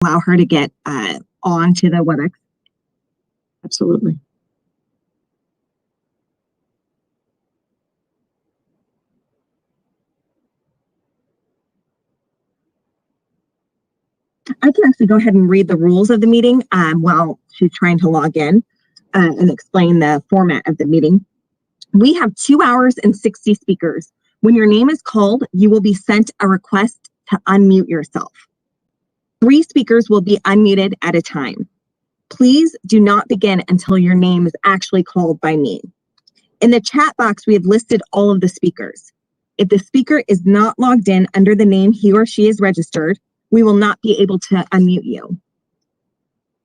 allow her to get on to the WebEx? Absolutely. I can actually go ahead and read the rules of the meeting while she's trying to log in and explain the format of the meeting. We have 2 hours and 60 speakers. When your name is called, you will be sent a request to unmute yourself. 3 speakers will be unmuted at a time. Please do not begin until your name is actually called by me. In the chat box, we have listed all of the speakers. If the speaker is not logged in under the name he or she is registered, we will not be able to unmute you.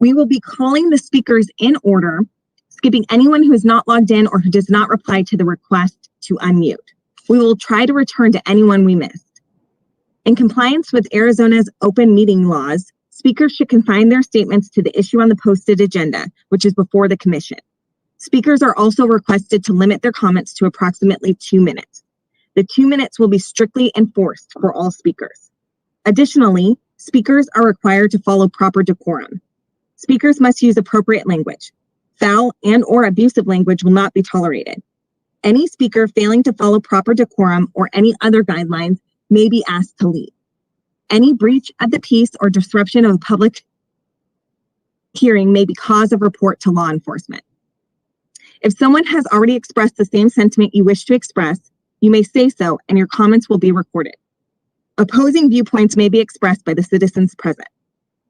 We will be calling the speakers in order, skipping anyone who is not logged in or who does not reply to the request to unmute. We will try to return to anyone we missed. In compliance with Arizona's open meeting laws, speakers should confine their statements to the issue on the posted agenda, which is before the commission. Speakers are also requested to limit their comments to approximately 2 minutes. The 2 minutes will be strictly enforced for all speakers. Additionally, speakers are required to follow proper decorum. Speakers must use appropriate language. Foul and/or abusive language will not be tolerated. Any speaker failing to follow proper decorum or any other guidelines may be asked to leave. Any breach of the peace or disruption of a public hearing may be cause of report to law enforcement. If someone has already expressed the same sentiment you wish to express, you may say so and your comments will be recorded. Opposing viewpoints may be expressed by the citizens present.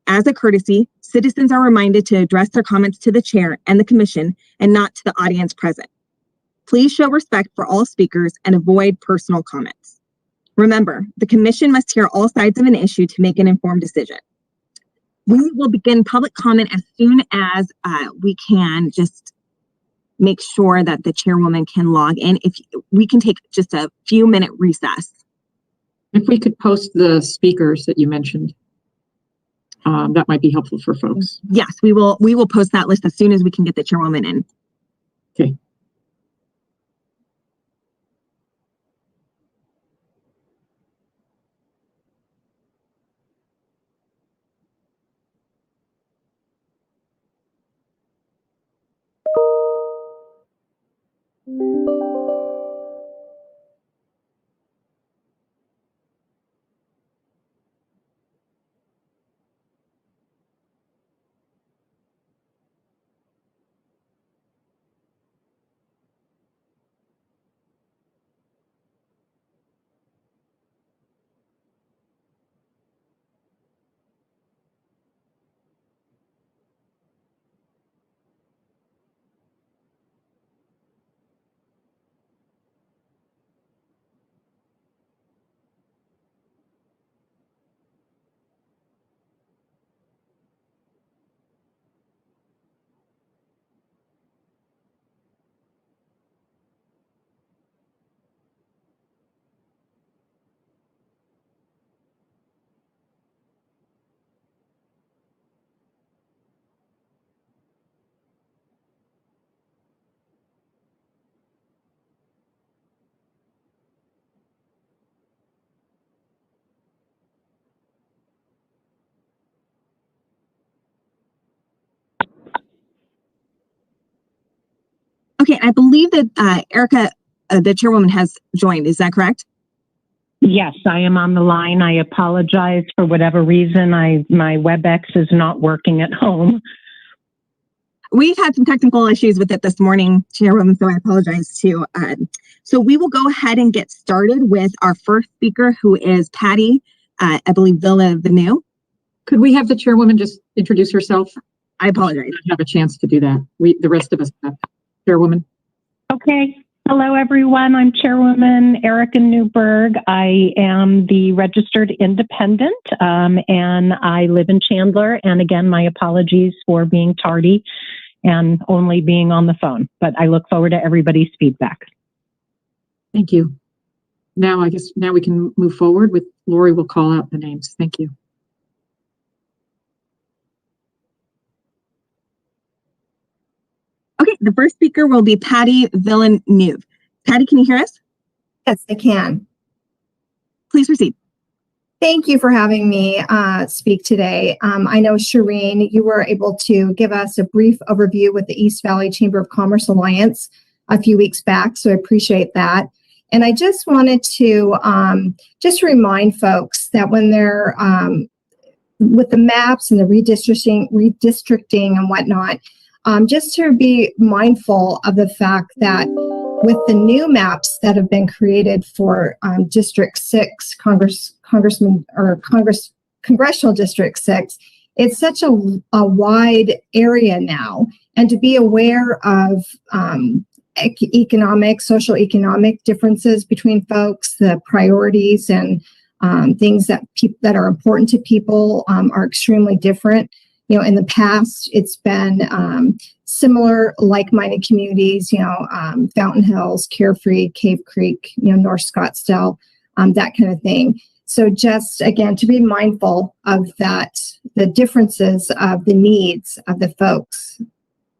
As a courtesy, citizens are reminded to address their comments to the chair and the commission and not to the audience present. Please show respect for all speakers and avoid personal comments. Remember, the commission must hear all sides of an issue to make an informed decision. We will begin public comment as soon as we can. Just make sure that the chairwoman can log in. If we can take just a few minute recess. If we could post the speakers that you mentioned, that might be helpful for folks. Yes, we will post that list as soon as we can get the chairwoman in. Okay. Okay, I believe that Erica, the chairwoman, has joined. Is that correct? Yes, I am on the line. I apologize for whatever reason. My WebEx is not working at home. We've had some technical issues with it this morning, chairwoman, so I apologize too. So we will go ahead and get started with our first speaker, who is Patty, I believe, Villeneuve. Could we have the chairwoman just introduce herself? I apologize. I have a chance to do that. The rest of us have. Chairwoman. Okay. Hello, everyone. I'm Chairwoman Erica Newberg. I am the registered independent, and I live in Chandler. And again, my apologies for being tardy and only being on the phone, but I look forward to everybody's feedback. Thank you. I guess we can move forward with Lori. Will call out the names. Thank you. Okay, the first speaker will be Patty Villeneuve. Patty, can you hear us? Yes, I can. Please proceed. Thank you for having me speak today. I know, Shireen, you were able to give us a brief overview with the East Valley Chamber of Commerce Alliance a few weeks back, so I appreciate that. And I just wanted to just remind folks that when they're with the maps and the redistricting and whatnot, just to be mindful of the fact that with the new maps that have been created for District 6, Congressional District 6, it's such a wide area now, and to be aware of social economic differences between folks, the priorities and things that are important to people are extremely different. You know, in the past, it's been similar, like-minded communities, Fountain Hills, Carefree, Cave Creek, North Scottsdale, that kind of thing. So just, again, to be mindful of that, the differences of the needs of the folks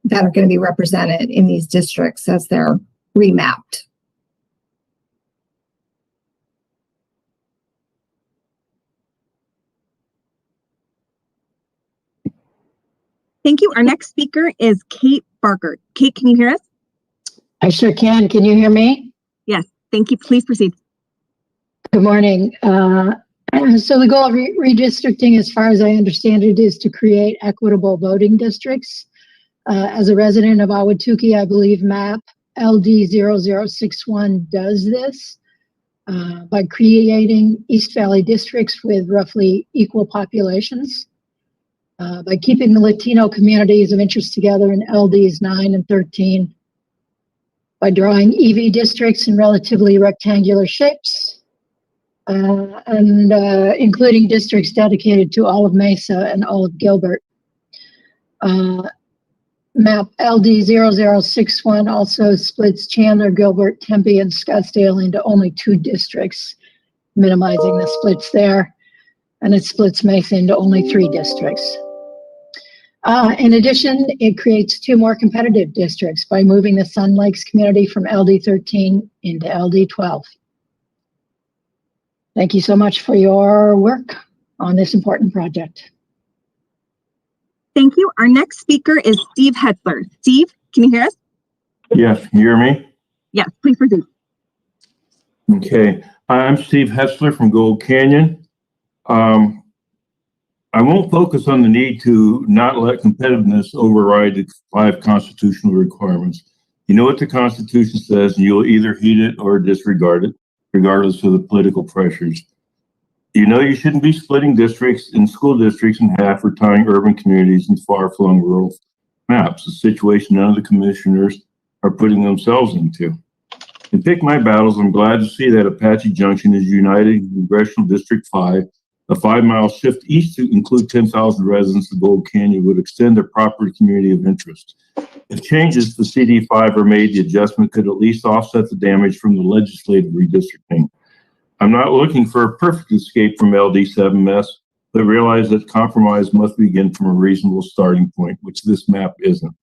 that are going to be represented in these districts as they're remapped. Thank you. Our next speaker is Kate Barker. Kate, can you hear us? I sure can. Can you hear me? Yes. Thank you. Please proceed. Good morning. So the goal of redistricting, as far as I understand it, is to create equitable voting districts. As a resident of Ahwatukee, I believe map LD0061 does this by creating East Valley districts with roughly equal populations. By keeping the Latino communities of interest together in LDs 9 and 13, by drawing EV districts in relatively rectangular shapes, and including districts dedicated to Olive Mesa and Olive Gilbert. Map LD0061 also splits Chandler, Gilbert, Tempe, and Scottsdale into only 2 districts, minimizing the splits there, and it splits Mesa into only 3 districts. In addition, it creates 2 more competitive districts by moving the Sun Lakes community from LD13 into LD12. Thank you so much for your work on this important project. Thank you. Our next speaker is Steve Hessler. Steve, can you hear us? Yes, can you hear me? Yes, please proceed. Okay, I'm Steve Hessler from Gold Canyon. I won't focus on the need to not let competitiveness override the 5 constitutional requirements. You know what the Constitution says, and you'll either heed it or disregard it, regardless of the political pressures. You know you shouldn't be splitting districts and school districts in half or tying urban communities in far-flung rural maps, a situation none of the commissioners are putting themselves into. In Pick My Battles, I'm glad to see that Apache Junction is united in Congressional District 5. A 5-mile shift east to include 10,000 residents of Gold Canyon would extend their property community of interest. If changes to CD5 are made, the adjustment could at least offset the damage from the legislative redistricting. I'm not looking for a perfect escape from LD7 mess, but realize that compromise must begin from a reasonable starting point, which this map isn't.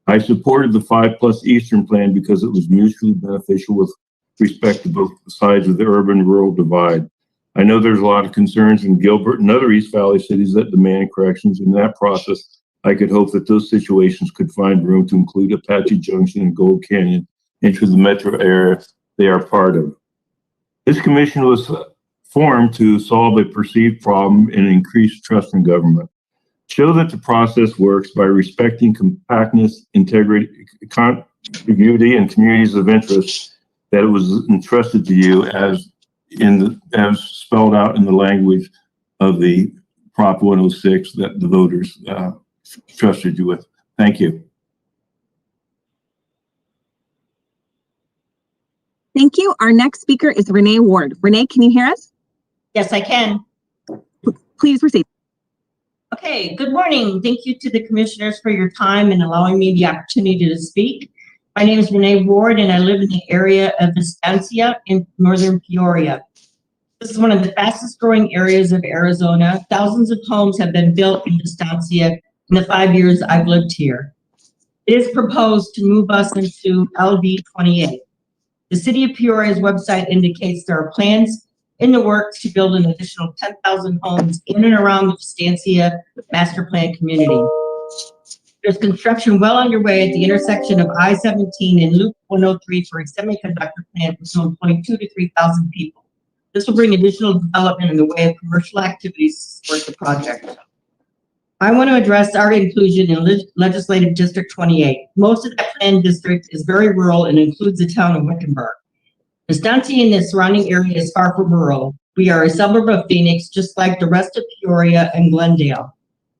I supported the 5+ Eastern plan because it was mutually beneficial with respect to both sides of the urban-rural divide. I know there's a lot of concerns in Gilbert and other East Valley cities that demand corrections. In that process, I could hope that those situations could find room to include Apache Junction and Gold Canyon into the metro area they are part of. This commission was formed to solve a perceived problem and increase trust in government. Show that the process works by respecting compactness, integrity, contiguity, and communities of interest that it was entrusted to you as spelled out in the language of the Prop 106 that the voters trusted you with. Thank you. Thank you. Our next speaker is Renee Ward. Renee, can you hear us? Yes, I can. Please proceed. Okay, good morning. Thank you to the commissioners for your time and allowing me the opportunity to speak. My name is Renee Ward and I live in the area of Estancia in northern Peoria. This is one of the fastest growing areas of Arizona. Thousands of homes have been built in Estancia in the 5 years I've lived here. It is proposed to move us into LD 28. The city of Peoria's website indicates there are plans in the works to build an additional 10,000 homes in and around the Estancia master plan community. There's construction well underway at the intersection of I-17 and Loop 103 for a semiconductor plant which will employ 2,000 to 3,000 people. This will bring additional development in the way of commercial activities to support the project. I want to address our inclusion in Legislative District 28. Most of that planned district is very rural and includes the town of Wickenburg. Estancia and the surrounding area is far from rural. We are a suburb of Phoenix, just like the rest of Peoria and Glendale.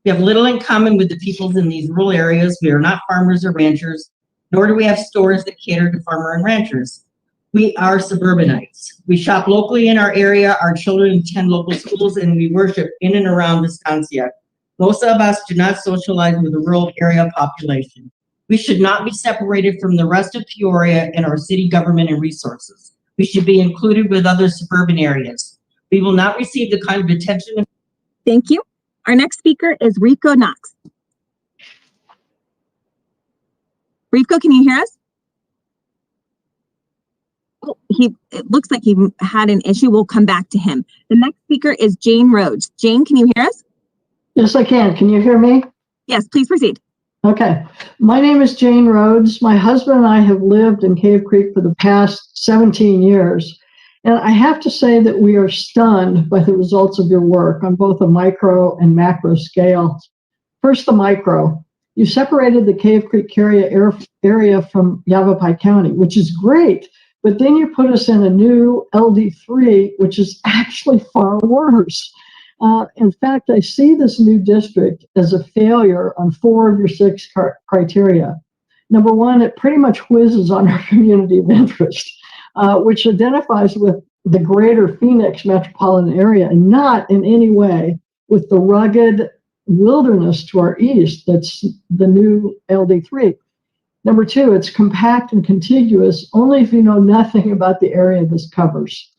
We have little in common with the peoples in these rural areas. We are not farmers or ranchers, nor do we have stores that cater to farmer and ranchers. We are suburbanites. We shop locally in our area, our children attend local schools, and we worship in and around Estancia. Most of us do not socialize with the rural area population. We should not be separated from the rest of Peoria and our city government and resources. We should be included with other suburban areas. We will not receive the kind of attention. Thank you. Our next speaker is Rico Knox. Rico, can you hear us? Oh, it looks like he had an issue. We'll come back to him. The next speaker is Jane Rhodes. Jane, can you hear us? Yes, I can. Can you hear me? Yes, please proceed. Okay. My name is Jane Rhodes. My husband and I have lived in Cave Creek for the past 17 years. And I have to say that we are stunned by the results of your work on both a micro and macro scale. First, the micro. You separated the Cave Creek area from Yavapai County, which is great. But then you put us in a new LD3, which is actually far worse. In fact, I see this new district as a failure on 4 of your 6 criteria. Number one, it pretty much whizzes on our community of interest, which identifies with the greater Phoenix metropolitan area and not in any way with the rugged wilderness to our east that's the new LD3. Number two, it's compact and contiguous only if you know nothing about the area this covers.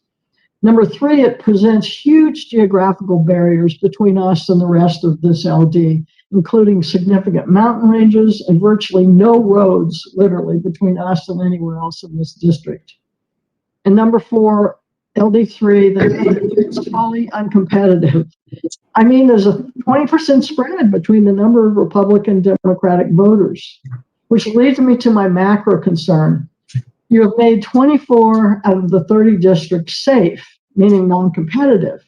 Number three, it presents huge geographical barriers between us and the rest of this LD, including significant mountain ranges and virtually no roads, literally, between us and anywhere else in this district. And number four, LD3, it's wholly uncompetitive. I mean, there's a 20% spread between the number of Republican and Democratic voters, which leads me to my macro concern. You have made 24 out of the 30 districts safe, meaning non-competitive.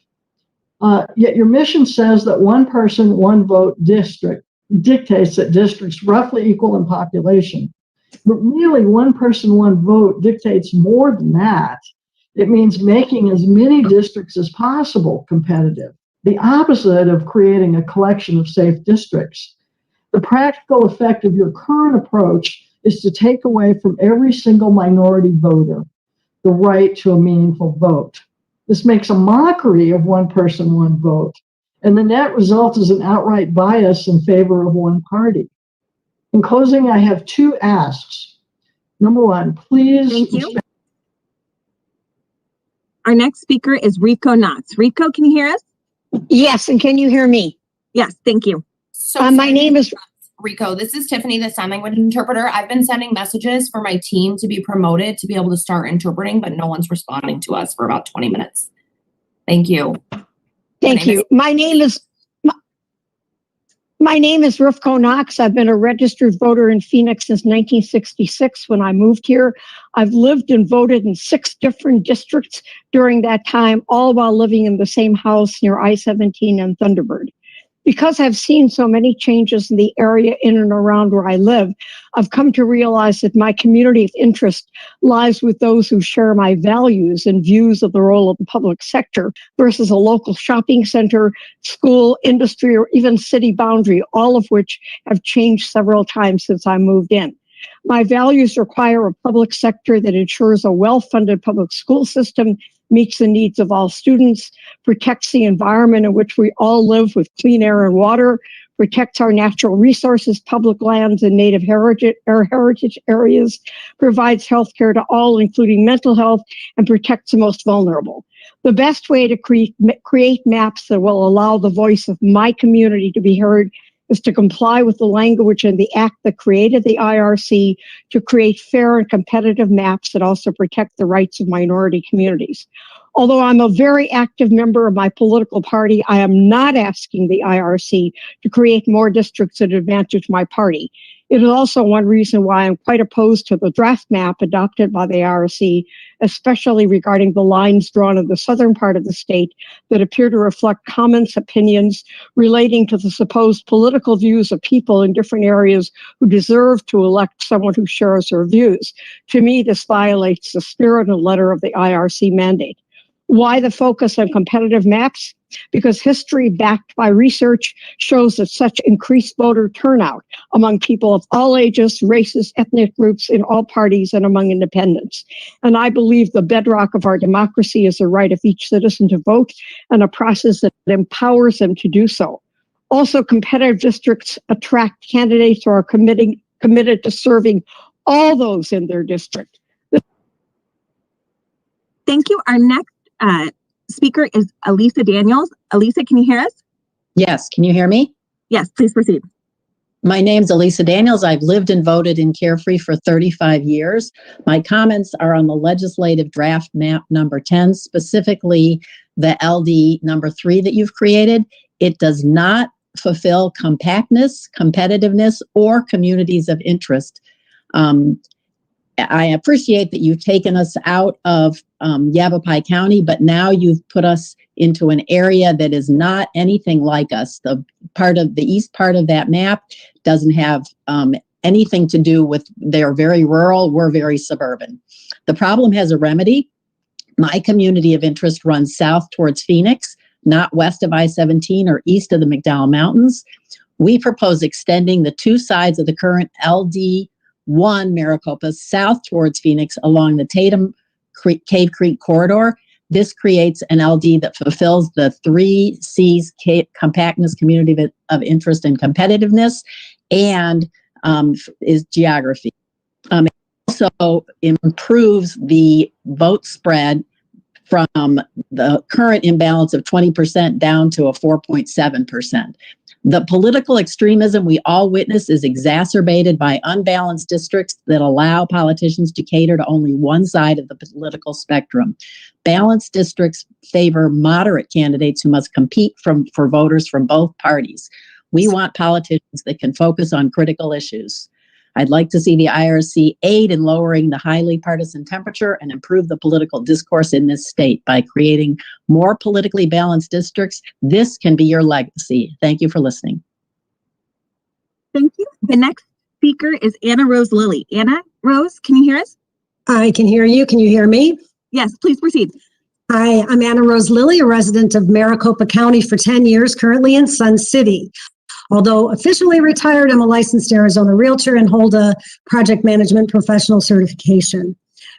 Yet your mission says that one person, one vote district dictates that districts roughly equal in population. But really, one person, one vote dictates more than that. It means making as many districts as possible competitive, the opposite of creating a collection of safe districts. The practical effect of your current approach is to take away from every single minority voter the right to a meaningful vote. This makes a mockery of one person, one vote, and the net result is an outright bias in favor of one party. In closing, I have 2 asks. Number one, please. Thank you. Our next speaker is Rico Knox. Rico, can you hear us? Yes, and can you hear me? Yes, thank you. So my name is Rico. This is Tiffany, the sign language interpreter. I've been sending messages for my team to be promoted to be able to start interpreting, but no one's responding to us for about 20 minutes. Thank you. Thank you. My name is Rufko Knox. I've been a registered voter in Phoenix since 1966 when I moved here. I've lived and voted in 6 different districts during that time, all while living in the same house near I-17 and Thunderbird. Because I've seen so many changes in the area in and around where I live, I've come to realize that my community of interest lies with those who share my values and views of the role of the public sector versus a local shopping center, school, industry, or even city boundary, all of which have changed several times since I moved in. My values require a public sector that ensures a well-funded public school system, meets the needs of all students, protects the environment in which we all live with clean air and water, protects our natural resources, public lands, and native heritage areas, provides health care to all, including mental health, and protects the most vulnerable. The best way to create maps that will allow the voice of my community to be heard is to comply with the language in the act that created the IRC to create fair and competitive maps that also protect the rights of minority communities. Although I'm a very active member of my political party, I am not asking the IRC to create more districts that advantage my party. It is also one reason why I'm quite opposed to the draft map adopted by the IRC, especially regarding the lines drawn in the southern part of the state that appear to reflect comments, opinions relating to the supposed political views of people in different areas who deserve to elect someone who shares their views. To me, this violates the spirit and letter of the IRC mandate. Why the focus on competitive maps? Because history backed by research shows that such increased voter turnout among people of all ages, races, ethnic groups, in all parties, and among independents. And I believe the bedrock of our democracy is the right of each citizen to vote and a process that empowers them to do so. Also, competitive districts attract candidates who are committed to serving all those in their district. Thank you. Our next speaker is Elisa Daniels. Elisa, can you hear us? Yes, can you hear me? Yes, please proceed. My name's Elisa Daniels. I've lived and voted in Carefree for 35 years. My comments are on the legislative draft map number 10, specifically the LD number 3 that you've created. It does not fulfill compactness, competitiveness, or communities of interest. I appreciate that you've taken us out of Yavapai County, but now you've put us into an area that is not anything like us. The east part of that map doesn't have anything to do with, they're very rural, we're very suburban. The problem has a remedy. My community of interest runs south towards Phoenix, not west of I-17 or east of the McDowell Mountains. We propose extending the two sides of the current LD1 Maricopa south towards Phoenix along the Tatum Cave Creek corridor. This creates an LD that fulfills the 3 C's: compactness, community of interest, and competitiveness, and is geography. It also improves the vote spread from the current imbalance of 20% down to a 4.7%. The political extremism we all witness is exacerbated by unbalanced districts that allow politicians to cater to only one side of the political spectrum. Balanced districts favor moderate candidates who must compete for voters from both parties. We want politicians that can focus on critical issues. I'd like to see the IRC aid in lowering the highly partisan temperature and improve the political discourse in this state by creating more politically balanced districts. This can be your legacy. Thank you for listening. Thank you. The next speaker is Anna Rose Lilly. Anna Rose, can you hear us? I can hear you. Can you hear me? Yes, please proceed. Hi, I'm Anna Rose Lilly, a resident of Maricopa County for 10 years, currently in Sun City. Although officially retired, I'm a licensed Arizona realtor and hold a project management professional certification.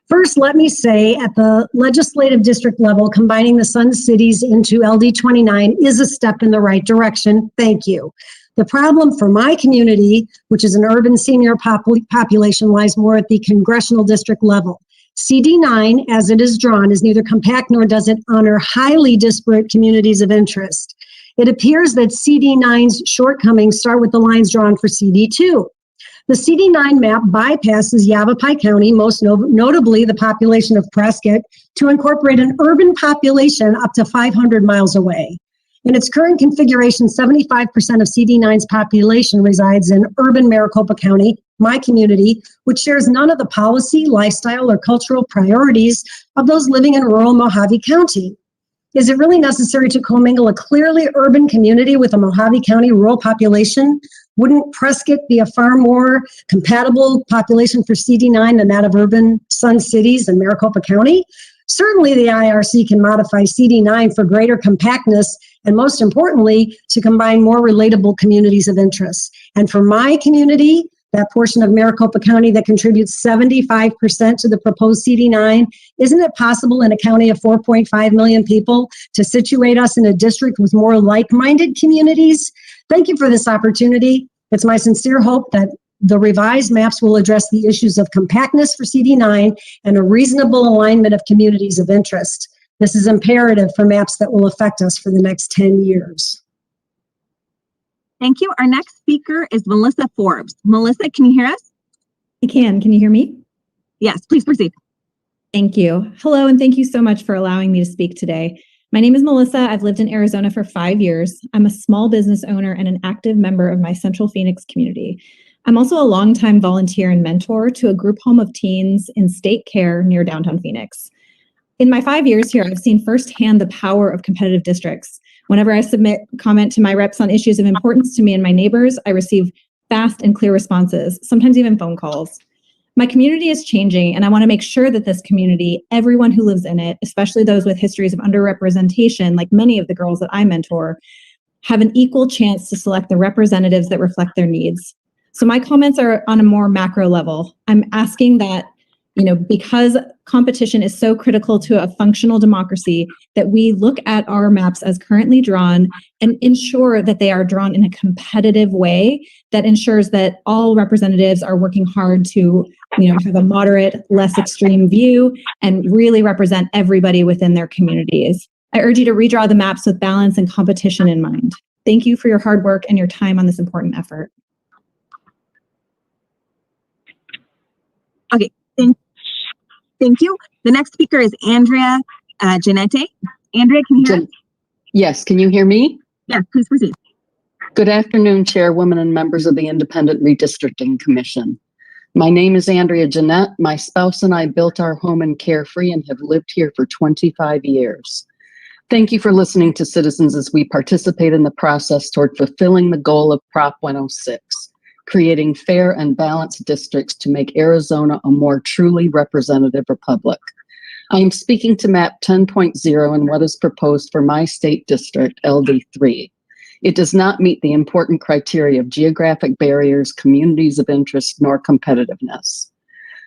First, let me say at the legislative district level, combining the Sun Cities into LD 29 is a step in the right direction. Thank you. The problem for my community, which is an urban senior population, lies more at the congressional district level. CD9, as it is drawn, is neither compact nor does it honor highly disparate communities of interest. It appears that CD9's shortcomings start with the lines drawn for CD2. The CD9 map bypasses Yavapai County, most notably the population of Prescott, to incorporate an urban population up to 500 miles away. In its current configuration, 75% of CD9's population resides in urban Maricopa County, my community, which shares none of the policy, lifestyle, or cultural priorities of those living in rural Mojave County. Is it really necessary to commingle a clearly urban community with a Mojave County rural population? Wouldn't Prescott be a far more compatible population for CD9 than that of urban Sun Cities and Maricopa County? Certainly, the IRC can modify CD9 for greater compactness and, most importantly, to combine more relatable communities of interest. And for my community, that portion of Maricopa County that contributes 75% to the proposed CD9, isn't it possible in a county of 4.5 million people to situate us in a district with more like-minded communities? Thank you for this opportunity. It's my sincere hope that the revised maps will address the issues of compactness for CD9 and a reasonable alignment of communities of interest. This is imperative for maps that will affect us for the next 10 years. Thank you. Our next speaker is Melissa Forbes. Melissa, can you hear us? I can. Can you hear me? Yes, please proceed. Thank you. Hello, and thank you so much for allowing me to speak today. My name is Melissa. I've lived in Arizona for 5 years. I'm a small business owner and an active member of my Central Phoenix community. I'm also a longtime volunteer and mentor to a group home of teens in state care near downtown Phoenix. In my 5 years here, I've seen firsthand the power of competitive districts. Whenever I submit comment to my reps on issues of importance to me and my neighbors, I receive fast and clear responses, sometimes even phone calls. My community is changing, and I want to make sure that this community, everyone who lives in it, especially those with histories of underrepresentation, like many of the girls that I mentor, have an equal chance to select the representatives that reflect their needs. So my comments are on a more macro level. I'm asking that, because competition is so critical to a functional democracy, that we look at our maps as currently drawn and ensure that they are drawn in a competitive way that ensures that all representatives are working hard to, have a moderate, less extreme view and really represent everybody within their communities. I urge you to redraw the maps with balance and competition in mind. Thank you for your hard work and your time on this important effort. Okay, thank you. The next speaker is Andrea Janette. Andrea, can you hear us? Yes, can you hear me? Yeah, please proceed. Good afternoon, Chairwoman and members of the Independent Redistricting Commission. My name is Andrea Janette. My spouse and I built our home in Carefree and have lived here for 25 years. Thank you for listening to citizens as we participate in the process toward fulfilling the goal of Prop 106, creating fair and balanced districts to make Arizona a more truly representative republic. I am speaking to map 10.0 and what is proposed for my state district, LD3. It does not meet the important criteria of geographic barriers, communities of interest, nor competitiveness.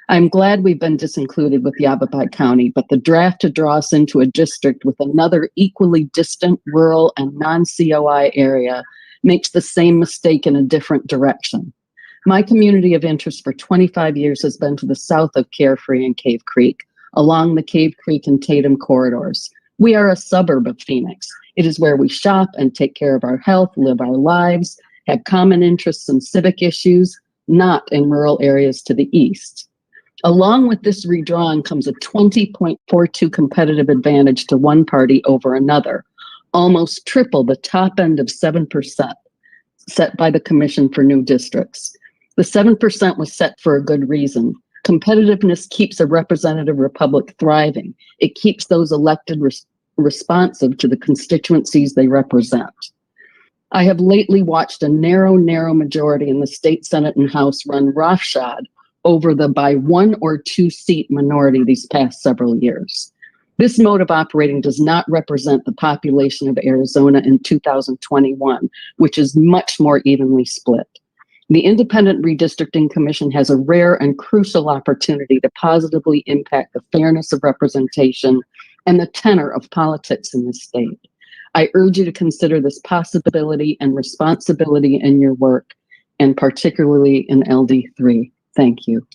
I'm glad we've been disincluded with Yavapai County, but the draft to draw us into a district with another equally distant rural and non-COI area makes the same mistake in a different direction. My community of interest for 25 years has been to the south of Carefree and Cave Creek, along the Cave Creek and Tatum corridors. We are a suburb of Phoenix. It is where we shop and take care of our health, live our lives, have common interests and civic issues, not in rural areas to the east. Along with this redrawing comes a 20.42 competitive advantage to one party over another, almost triple the top end of 7% set by the Commission for New Districts. The 7% was set for a good reason. Competitiveness keeps a representative republic thriving. It keeps those elected responsive to the constituencies they represent. I have lately watched a narrow majority in the state Senate and House run roughshod over the by 1 or 2 seat minority these past several years. This mode of operating does not represent the population of Arizona in 2021, which is much more evenly split. The Independent Redistricting Commission has a rare and crucial opportunity to positively impact the fairness of representation and the tenor of politics in the state. I urge you to consider this possibility and responsibility in your work, and particularly in LD3. Thank you.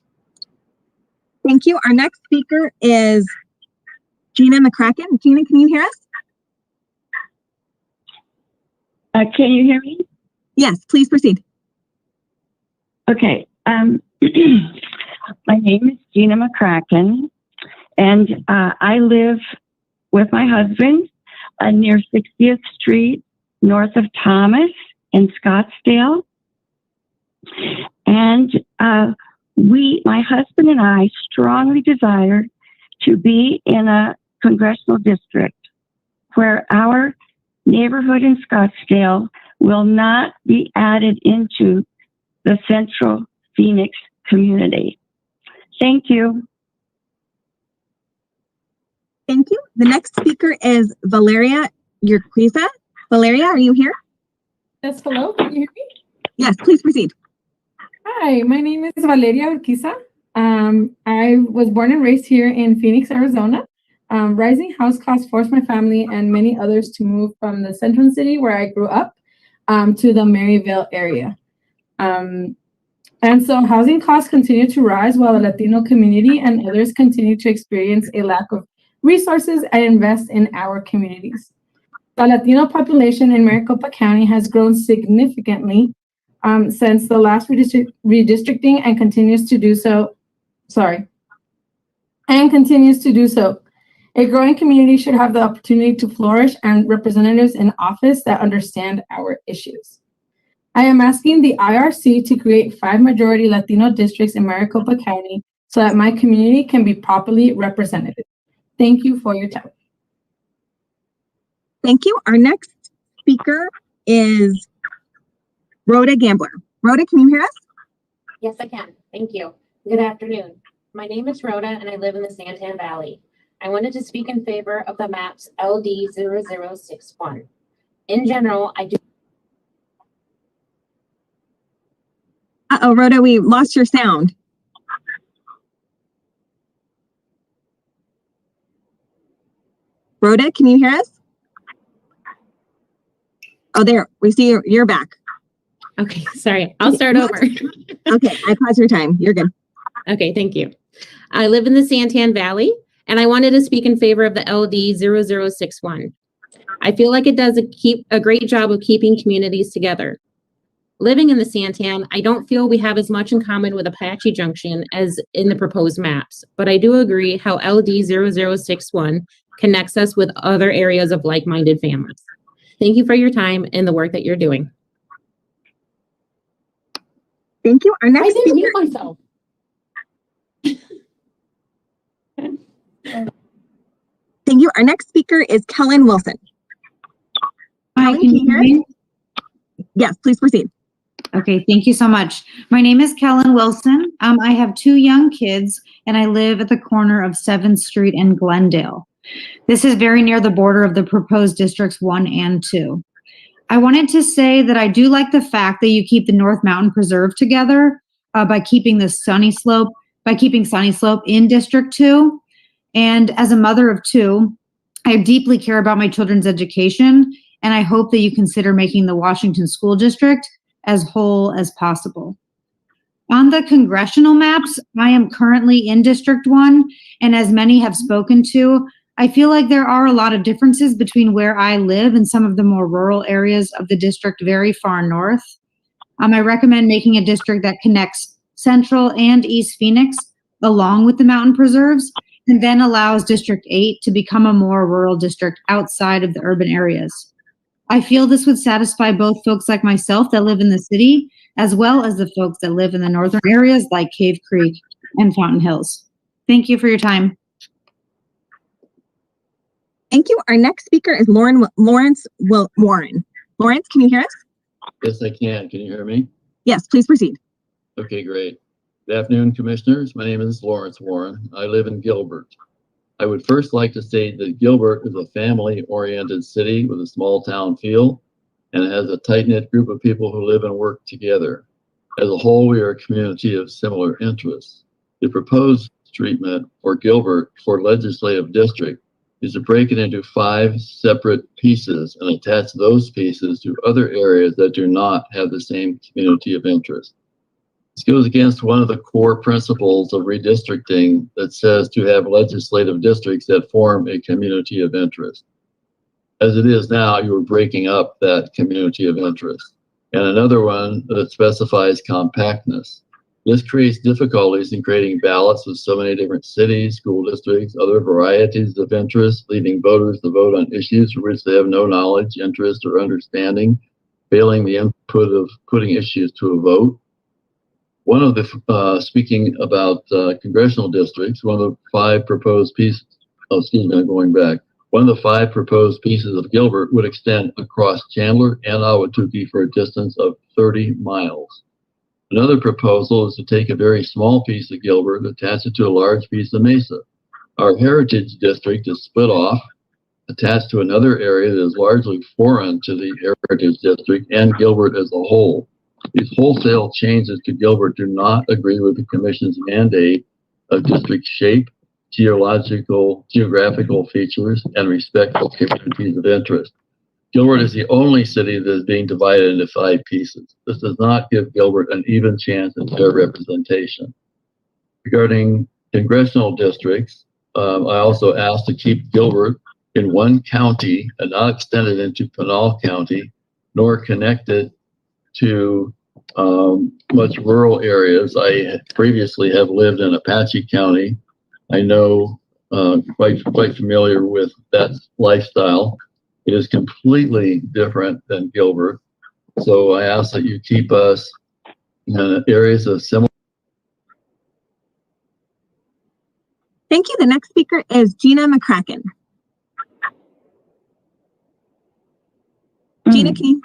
Thank you. Our next speaker is Gina Mccracken. Gina, can you hear us? Can you hear me? Yes, please proceed. Okay. My name is Gina Mccracken, and I live with my husband near 60th Street, north of Thomas in Scottsdale. And my husband and I strongly desire to be in a congressional district where our neighborhood in Scottsdale will not be added into the Central Phoenix community. Thank you. Thank you. The next speaker is Valeria Urquiza. Valeria, are you here? Yes, hello, can you hear me? Yes, please proceed. Hi, my name is Valeria Urquiza. I was born and raised here in Phoenix, Arizona. Rising house costs forced my family and many others to move from the central city where I grew up to the Maryville area. And so housing costs continue to rise while the Latino community and others continue to experience a lack of resources and invest in our communities. The Latino population in Maricopa County has grown significantly since the last redistricting and continues to do so. and continues to do so. A growing community should have the opportunity to flourish and representatives in office that understand our issues. I am asking the IRC to create 5 majority Latino districts in Maricopa County so that my community can be properly represented. Thank you for your time. Thank you. Our next speaker is Rhoda Gambler. Rhoda, can you hear us? Yes, I can. Thank you. Good afternoon. My name is Rhoda and I live in the Santan Valley. I wanted to speak in favor of the maps LD0061. In general, I do. Uh-oh, Rhoda, we lost your sound. Rhoda, can you hear us? Oh, there, we see you're back. Okay, sorry. I'll start over. Okay, I paused your time. You're good. Okay, thank you. I live in the Santan Valley, and I wanted to speak in favor of the LD0061. I feel like it does a great job of keeping communities together. Living in the Santan, I don't feel we have as much in common with Apache Junction as in the proposed maps, but I do agree how LD0061 connects us with other areas of like-minded families. Thank you for your time and the work that you're doing. Thank you. Our next I didn't speaker. mute myself. Thank you. Our next speaker is Kellen Wilson. Hi, Kellen, can you hear me? Yes, please proceed. Okay, thank you so much. My name is Kellen Wilson. I have 2 young kids and I live at the corner of 7th Street and Glendale. This is very near the border of the proposed districts 1 and 2. I wanted to say that I do like the fact that you keep the North Mountain Preserve together by keeping Sunny Slope in District 2. And as a mother of 2, I deeply care about my children's education, and I hope that you consider making the Washington School District as whole as possible. On the congressional maps, I am currently in District 1, and as many have spoken to, I feel like there are a lot of differences between where I live and some of the more rural areas of the district very far north. I recommend making a district that connects Central and East Phoenix along with the mountain preserves, and then allows District 8 to become a more rural district outside of the urban areas. I feel this would satisfy both folks like myself that live in the city, as well as the folks that live in the northern areas like Cave Creek and Fountain Hills. Thank you for your time. Thank you. Our next speaker is Lawrence Warren. Lawrence, can you hear us? Yes, I can. Can you hear me? Yes, please proceed. Okay, great. Good afternoon, commissioners. My name is Lawrence Warren. I live in Gilbert. I would first like to state that Gilbert is a family-oriented city with a small-town feel, and it has a tight-knit group of people who live and work together. As a whole, we are a community of similar interests. The proposed treatment for Gilbert for legislative district is to break it into 5 separate pieces and attach those pieces to other areas that do not have the same community of interest. This goes against one of the core principles of redistricting that says to have legislative districts that form a community of interest. As it is now, you are breaking up that community of interest. And another one that specifies compactness. This creates difficulties in creating ballots with so many different cities, school districts, other varieties of interest, leaving voters to vote on issues for which they have no knowledge, interest, or understanding, failing the input of putting issues to a vote. One of the, speaking about congressional districts, one of the 5 proposed pieces, going back, one of the 5 proposed pieces of Gilbert would extend across Chandler and Ahwatukee for a distance of 30 miles. Another proposal is to take a very small piece of Gilbert and attach it to a large piece of Mesa. Our heritage district is split off, attached to another area that is largely foreign to the heritage district and Gilbert as a whole. These wholesale changes to Gilbert do not agree with the Commission's mandate of district shape, geographical features, and respect for communities of interest. Gilbert is the only city that is being divided into 5 pieces. This does not give Gilbert an even chance at fair representation. Regarding congressional districts, I also asked to keep Gilbert in one county and not extend it into Pinal County, nor connected to much rural areas. I previously have lived in Apache County, I know quite familiar with that lifestyle. It is completely different than Gilbert. So I ask that you keep us in areas of similar. Thank you. The next speaker is Gina Mccracken. Gina, can you?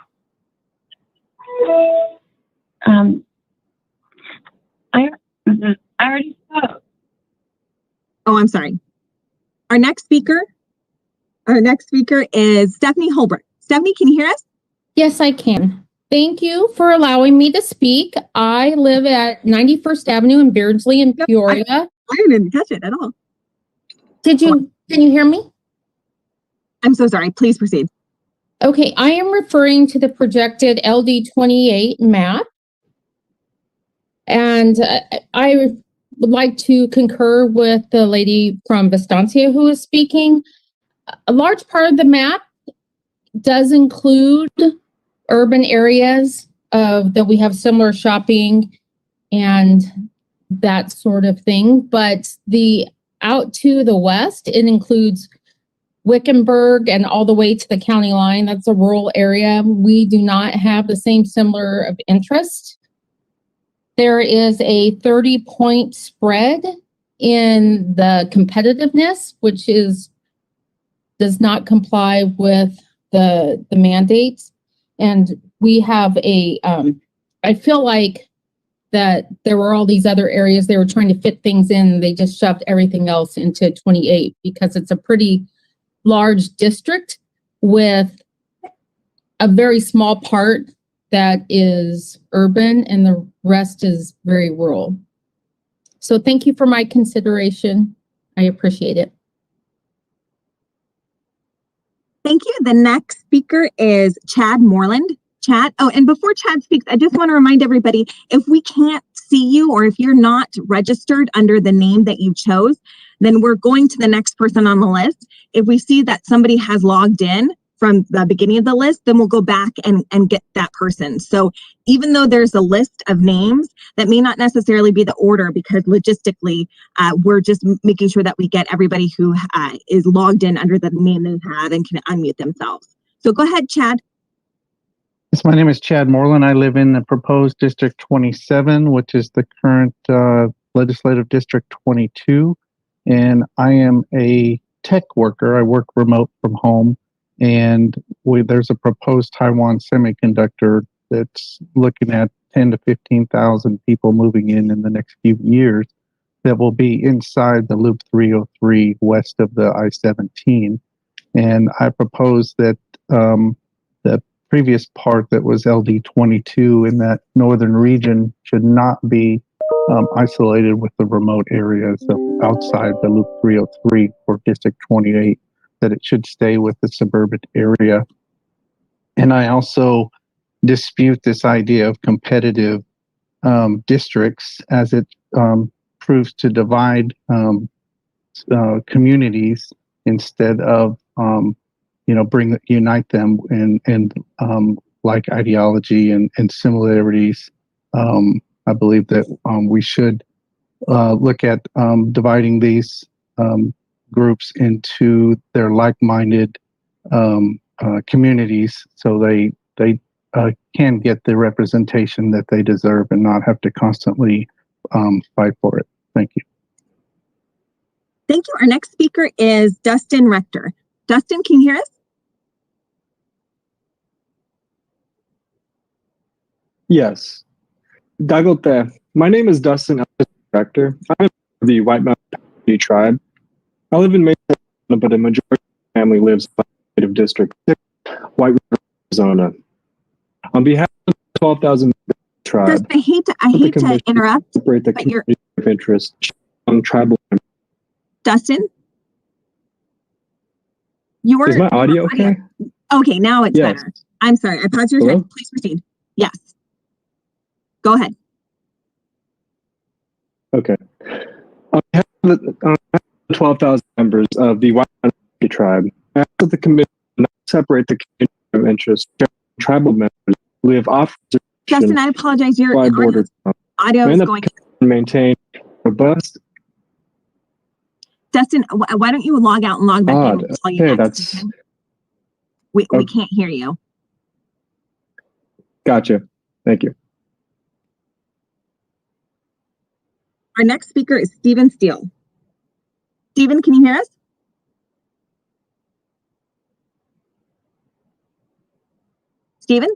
I already spoke. Oh, I'm sorry. Our next speaker is Stephanie Holbrook. Stephanie, can you hear us? Yes, I can. Thank you for allowing me to speak. I live at 91st Avenue in Beardsley in Peoria. I didn't catch it at all. Can you hear me? I'm so sorry. Please proceed. Okay, I am referring to the projected LD 28 map. And I would like to concur with the lady from Vestancia who is speaking. A large part of the map does include urban areas that we have similar shopping and that sort of thing. But the out to the west, it includes Wickenburg and all the way to the county line. That's a rural area. We do not have the same similar of interest. There is a 30-point spread in the competitiveness, which does not comply with the mandates. And we have I feel like that there were all these other areas they were trying to fit things in. They just shoved everything else into 28 because it's a pretty large district with a very small part that is urban and the rest is very rural. So thank you for my consideration. I appreciate it. Thank you. The next speaker is Chad Moreland. Chad, oh, and before Chad speaks, I just want to remind everybody, if we can't see you or if you're not registered under the name that you chose, then we're going to the next person on the list. If we see that somebody has logged in from the beginning of the list, then we'll go back and get that person. So even though there's a list of names, that may not necessarily be the order because logistically, we're just making sure that we get everybody who is logged in under the name they have and can unmute themselves. So go ahead, Chad. Yes, my name is Chad Moreland. I live in the proposed District 27, which is the current Legislative District 22. And I am a tech worker. I work remote from home. And there's a proposed Taiwan semiconductor that's looking at 10 to 15,000 people moving in the next few years that will be inside the Loop 303 west of the I-17. And I propose that the previous part that was LD 22 in that northern region should not be isolated with the remote areas outside the Loop 303 for District 28, that it should stay with the suburban area. And I also dispute this idea of competitive districts as it proves to divide communities instead of unite them in like ideology and similarities. I believe that we should look at dividing these groups into their like-minded communities so they can get the representation that they deserve and not have to constantly fight for it. Thank you. Thank you. Our next speaker is Dustin Rector. Dustin, can you hear us? Yes. Dagote. My name is Dustin Rector. I'm of the White Mountain tribe. I live in Mesa, but a majority of my family lives in the native district, White River, Arizona. On behalf of the 12,000 tribe, Dustin, I hate to interrupt, separate the community of interest on tribal. Dustin? Is my audio okay? Okay, now it's Yes. better. I'm sorry. I paused your Hello? time. Please proceed. Yes. Go ahead. Okay. On behalf of the 12,000 members of the White Mountain tribe, I ask that the commission not separate the community of interest. Tribal members live off. Dustin, I apologize. Your audio is going. Maintain robust. Dustin, why don't you log out and log back in? Odd. We'll tell you Okay, next. that's We can't hear you. gotcha. Thank you. Our next speaker is Stephen Steele. Stephen, can you hear us? Stephen?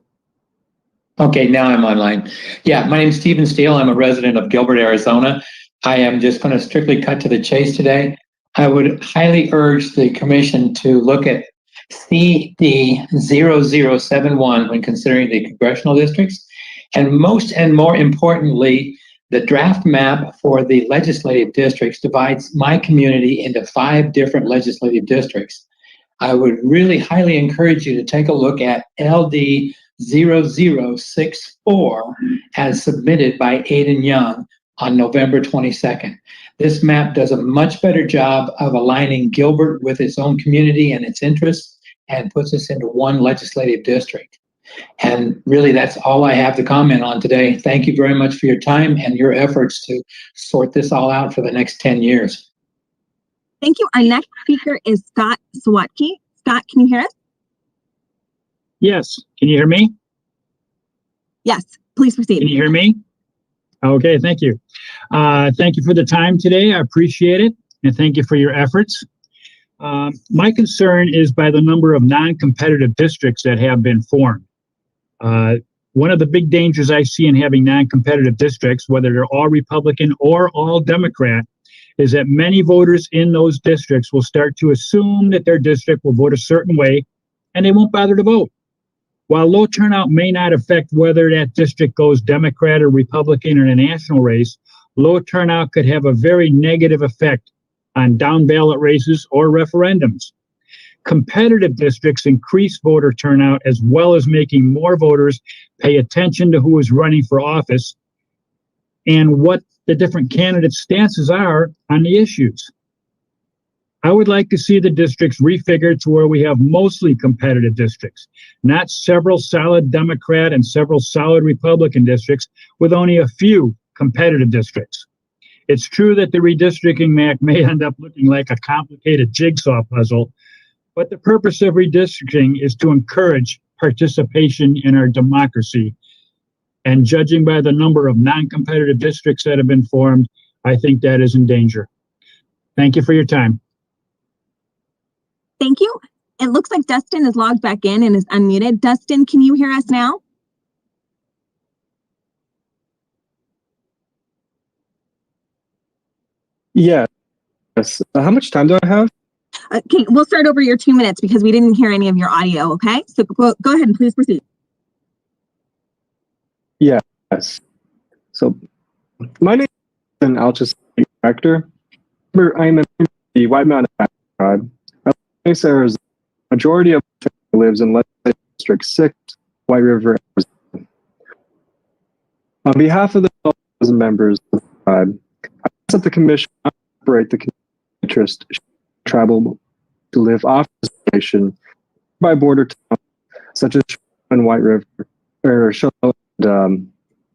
Okay, now I'm online. Yeah, my name is Stephen Steele. I'm a resident of Gilbert, Arizona. I am just going to strictly cut to the chase today. I would highly urge the commission to look at CD 0071 when considering the congressional districts. And most and more importantly, the draft map for the legislative districts divides my community into 5 different legislative districts. I would really highly encourage you to take a look at LD 0064 as submitted by Aidan Young on November 22nd. This map does a much better job of aligning Gilbert with its own community and its interests and puts us into one legislative district. And really, that's all I have to comment on today. Thank you very much for your time and your efforts to sort this all out for the next 10 years. Thank you. Our next speaker is Scott Sawatki. Scott, can you hear us? Yes. Can you hear me? Yes, please proceed. Can you hear me? Okay, thank you. Thank you for the time today. I appreciate it. And thank you for your efforts. My concern is by the number of non-competitive districts that have been formed. One of the big dangers I see in having non-competitive districts, whether they're all Republican or all Democrat, is that many voters in those districts will start to assume that their district will vote a certain way and they won't bother to vote. While low turnout may not affect whether that district goes Democrat or Republican in a national race, low turnout could have a very negative effect on down ballot races or referendums. Competitive districts increase voter turnout as well as making more voters pay attention to who is running for office and what the different candidates' stances are on the issues. I would like to see the districts refigured to where we have mostly competitive districts, not several solid Democrat and several solid Republican districts with only a few competitive districts. It's true that the redistricting map may end up looking like a complicated jigsaw puzzle, but the purpose of redistricting is to encourage participation in our democracy. And judging by the number of non-competitive districts that have been formed, I think that is in danger. Thank you for your time. Thank you. It looks like Dustin is logged back in and is unmuted. Dustin, can you hear us now? Yeah. Yes. How much time do I have? Okay, we'll start over your 2 minutes because we didn't hear any of your audio, okay? So go ahead and please proceed. Yes. So my name is Alison Porter. I'm in the White Mountain tribe. Arizona. Majority of the family lives in Legislative District 6, White River, Arizona. On behalf of the 12,000 members of the tribe, I ask that the commission operate the interest tribal to live off the reservation by border towns such as and White River or and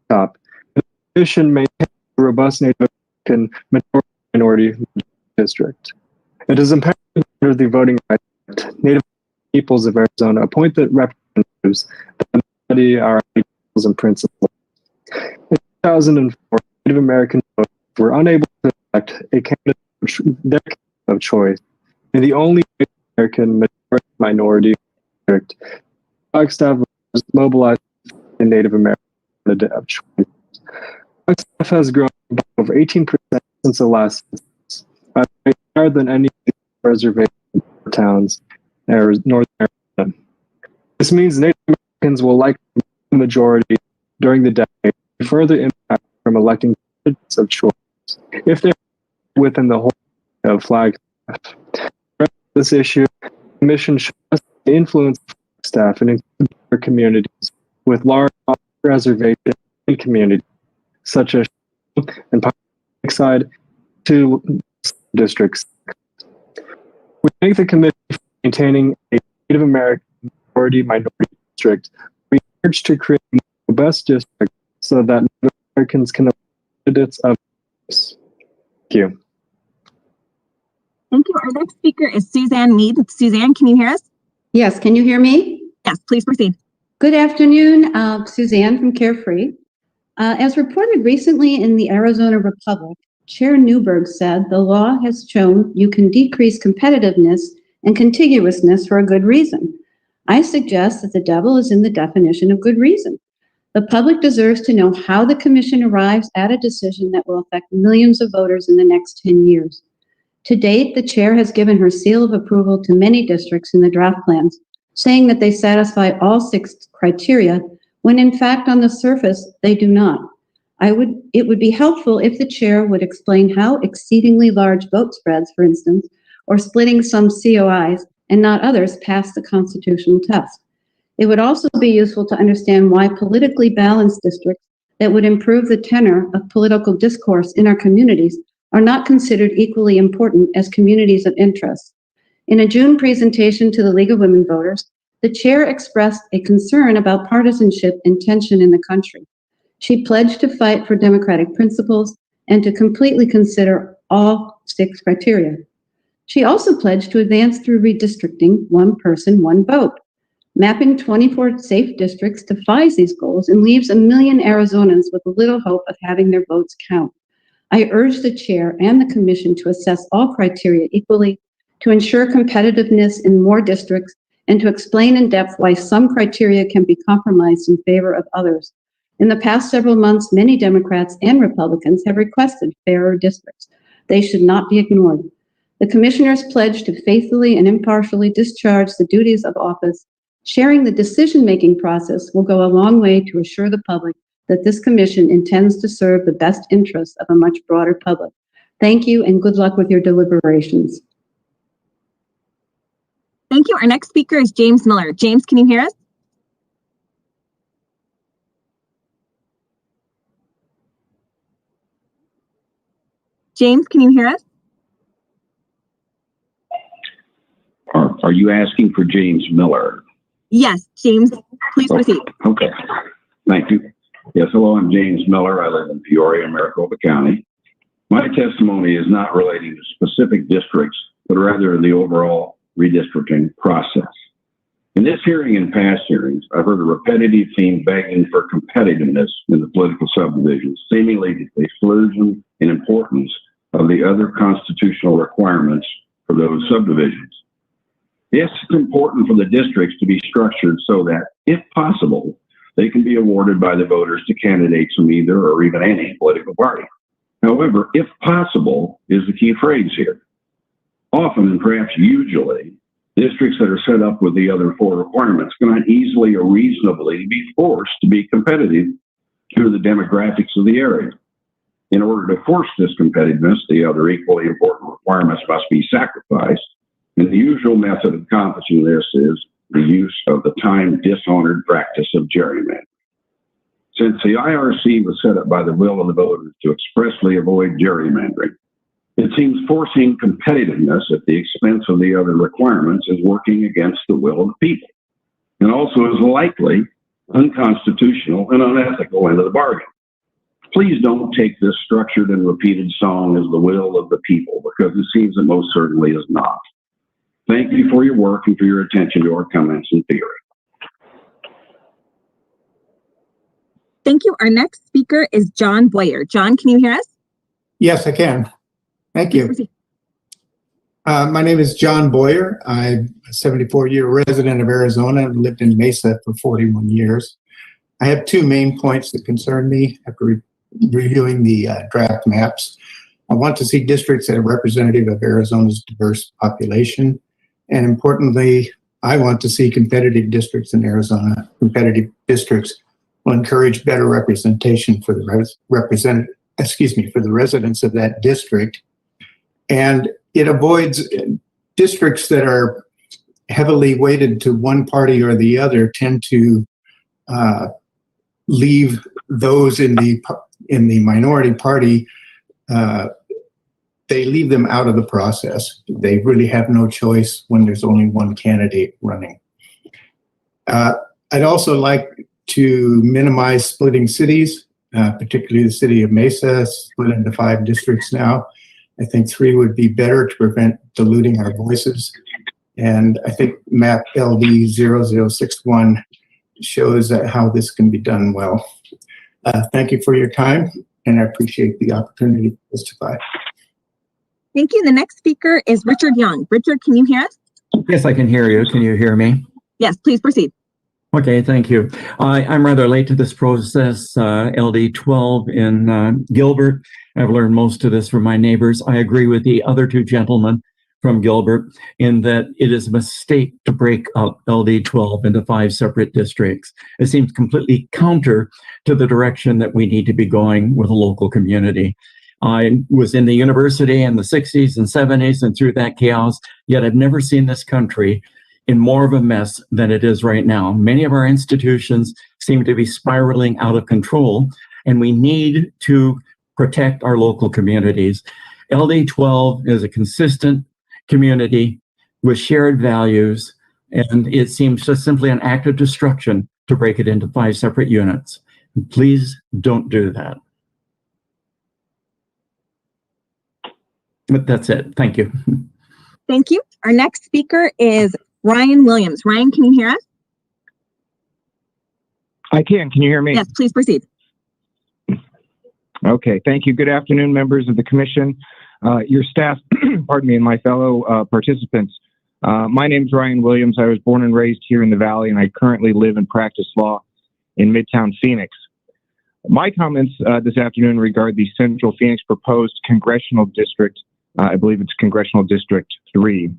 Top. The commission maintains a robust Native American minority district. It is imperative under the Voting Rights Act, Native peoples of Arizona appoint the representatives that embody our ideals and principles. In 2004, Native American voters were unable to elect a candidate their candidate of choice in the only Native American minority district. Flagstaff was mobilized in Native American candidate of choice. Flagstaff has grown by over 18% since the last census, higher than any reservation towns in North America. This means Native Americans will likely be the majority during the decade, further impact from electing candidates of choice if they're within the whole of Flagstaff. This issue, the commission shows the influence of Flagstaff and include communities with large reservation communities, such as and Side to districts. We thank the commission for maintaining a Native American minority district. We urge to create a robust district so that Native Americans can elect candidates of choice. Thank you. Thank you. Our next speaker is Suzanne Mead. Suzanne, can you hear us? Yes, can you hear me? Yes, please proceed. Good afternoon, Suzanne from Carefree. As reported recently in the Arizona Republic, Chair Newberg said the law has shown you can decrease competitiveness and contiguousness for a good reason. I suggest that the devil is in the definition of good reason. The public deserves to know how the commission arrives at a decision that will affect millions of voters in the next 10 years. To date, the chair has given her seal of approval to many districts in the draft plans, saying that they satisfy all 6 criteria, when in fact on the surface they do not. It would be helpful if the chair would explain how exceedingly large vote spreads, for instance, or splitting some COIs and not others pass the constitutional test. It would also be useful to understand why politically balanced districts that would improve the tenor of political discourse in our communities are not considered equally important as communities of interest. In a June presentation to the League of Women Voters, the chair expressed a concern about partisanship and tension in the country. She pledged to fight for democratic principles and to completely consider all 6 criteria. She also pledged to advance through redistricting, one person, one vote. Mapping 24 safe districts defies these goals and leaves 1 million Arizonans with little hope of having their votes count. I urge the chair and the commission to assess all criteria equally, to ensure competitiveness in more districts, and to explain in depth why some criteria can be compromised in favor of others. In the past several months, many Democrats and Republicans have requested fairer districts. They should not be ignored. The commissioners pledge to faithfully and impartially discharge the duties of office. Sharing the decision-making process will go a long way to assure the public that this commission intends to serve the best interests of a much broader public. Thank you and good luck with your deliberations. Thank you. Our next speaker is James Miller. James, can you hear us? James, can you hear us? Are you asking for James Miller? Yes, James, please proceed. Okay, thank you. Yes, hello, I'm James Miller. I live in Peoria, Maricopa County. My testimony is not relating to specific districts, but rather the overall redistricting process. In this hearing and past hearings, I've heard a repetitive theme begging for competitiveness in the political subdivisions, seemingly to the exclusion and importance of the other constitutional requirements for those subdivisions. Yes, it's important for the districts to be structured so that, if possible, they can be awarded by the voters to candidates from either or even any political party. However, if possible is the key phrase here. Often, and perhaps usually, districts that are set up with the other 4 requirements cannot easily or reasonably be forced to be competitive due to the demographics of the area. In order to force this competitiveness, the other equally important requirements must be sacrificed, and the usual method of accomplishing this is the use of the time-dishonored practice of gerrymandering. Since the IRC was set up by the will of the voters to expressly avoid gerrymandering, it seems forcing competitiveness at the expense of the other requirements is working against the will of the people, and also is likely unconstitutional and unethical into the bargain. Please don't take this structured and repeated song as the will of the people, because it seems that most certainly is not. Thank you for your work and for your attention to our comments and theory. Thank you. Our next speaker is John Boyer. John, can you hear us? Yes, I can. Thank you. My name is John Boyer. I'm a 74-year resident of Arizona and lived in Mesa for 41 years. I have 2 main points that concern me after reviewing the draft maps. I want to see districts that are representative of Arizona's diverse population. And importantly, I want to see competitive districts in Arizona. Competitive districts will encourage better representation for the residents of that district. And it avoids districts that are heavily weighted to one party or the other tend to leave those in the minority party. They leave them out of the process. They really have no choice when there's only one candidate running. I'd also like to minimize splitting cities, particularly the city of Mesa, split into 5 districts now. I think 3 would be better to prevent diluting our voices. And I think map LD 0061 shows how this can be done well. Thank you for your time, and I appreciate the opportunity to testify. Thank you. The next speaker is Richard Young. Richard, can you hear us? Yes, I can hear you. Can you hear me? Yes, please proceed. Okay, thank you. I'm rather late to this process, LD 12 in Gilbert. I've learned most of this from my neighbors. I agree with the other 2 gentlemen from Gilbert in that it is a mistake to break up LD 12 into 5 separate districts. It seems completely counter to the direction that we need to be going with a local community. I was in the university in the 60s and 70s and through that chaos, yet I've never seen this country in more of a mess than it is right now. Many of our institutions seem to be spiraling out of control, and we need to protect our local communities. LD 12 is a consistent community with shared values, and it seems just simply an act of destruction to break it into 5 separate units. Please don't do that. But that's it. Thank you. Thank you. Our next speaker is Ryan Williams. Ryan, can you hear us? I can. Can you hear me? Yes, please proceed. Okay. Thank you. Good afternoon, members of the commission, your staff, pardon me, and my fellow participants. My name is Ryan Williams. I was born and raised here in the Valley, and I currently live and practice law in Midtown Phoenix. My comments this afternoon regard the Central Phoenix proposed congressional district. I believe it's Congressional District 3.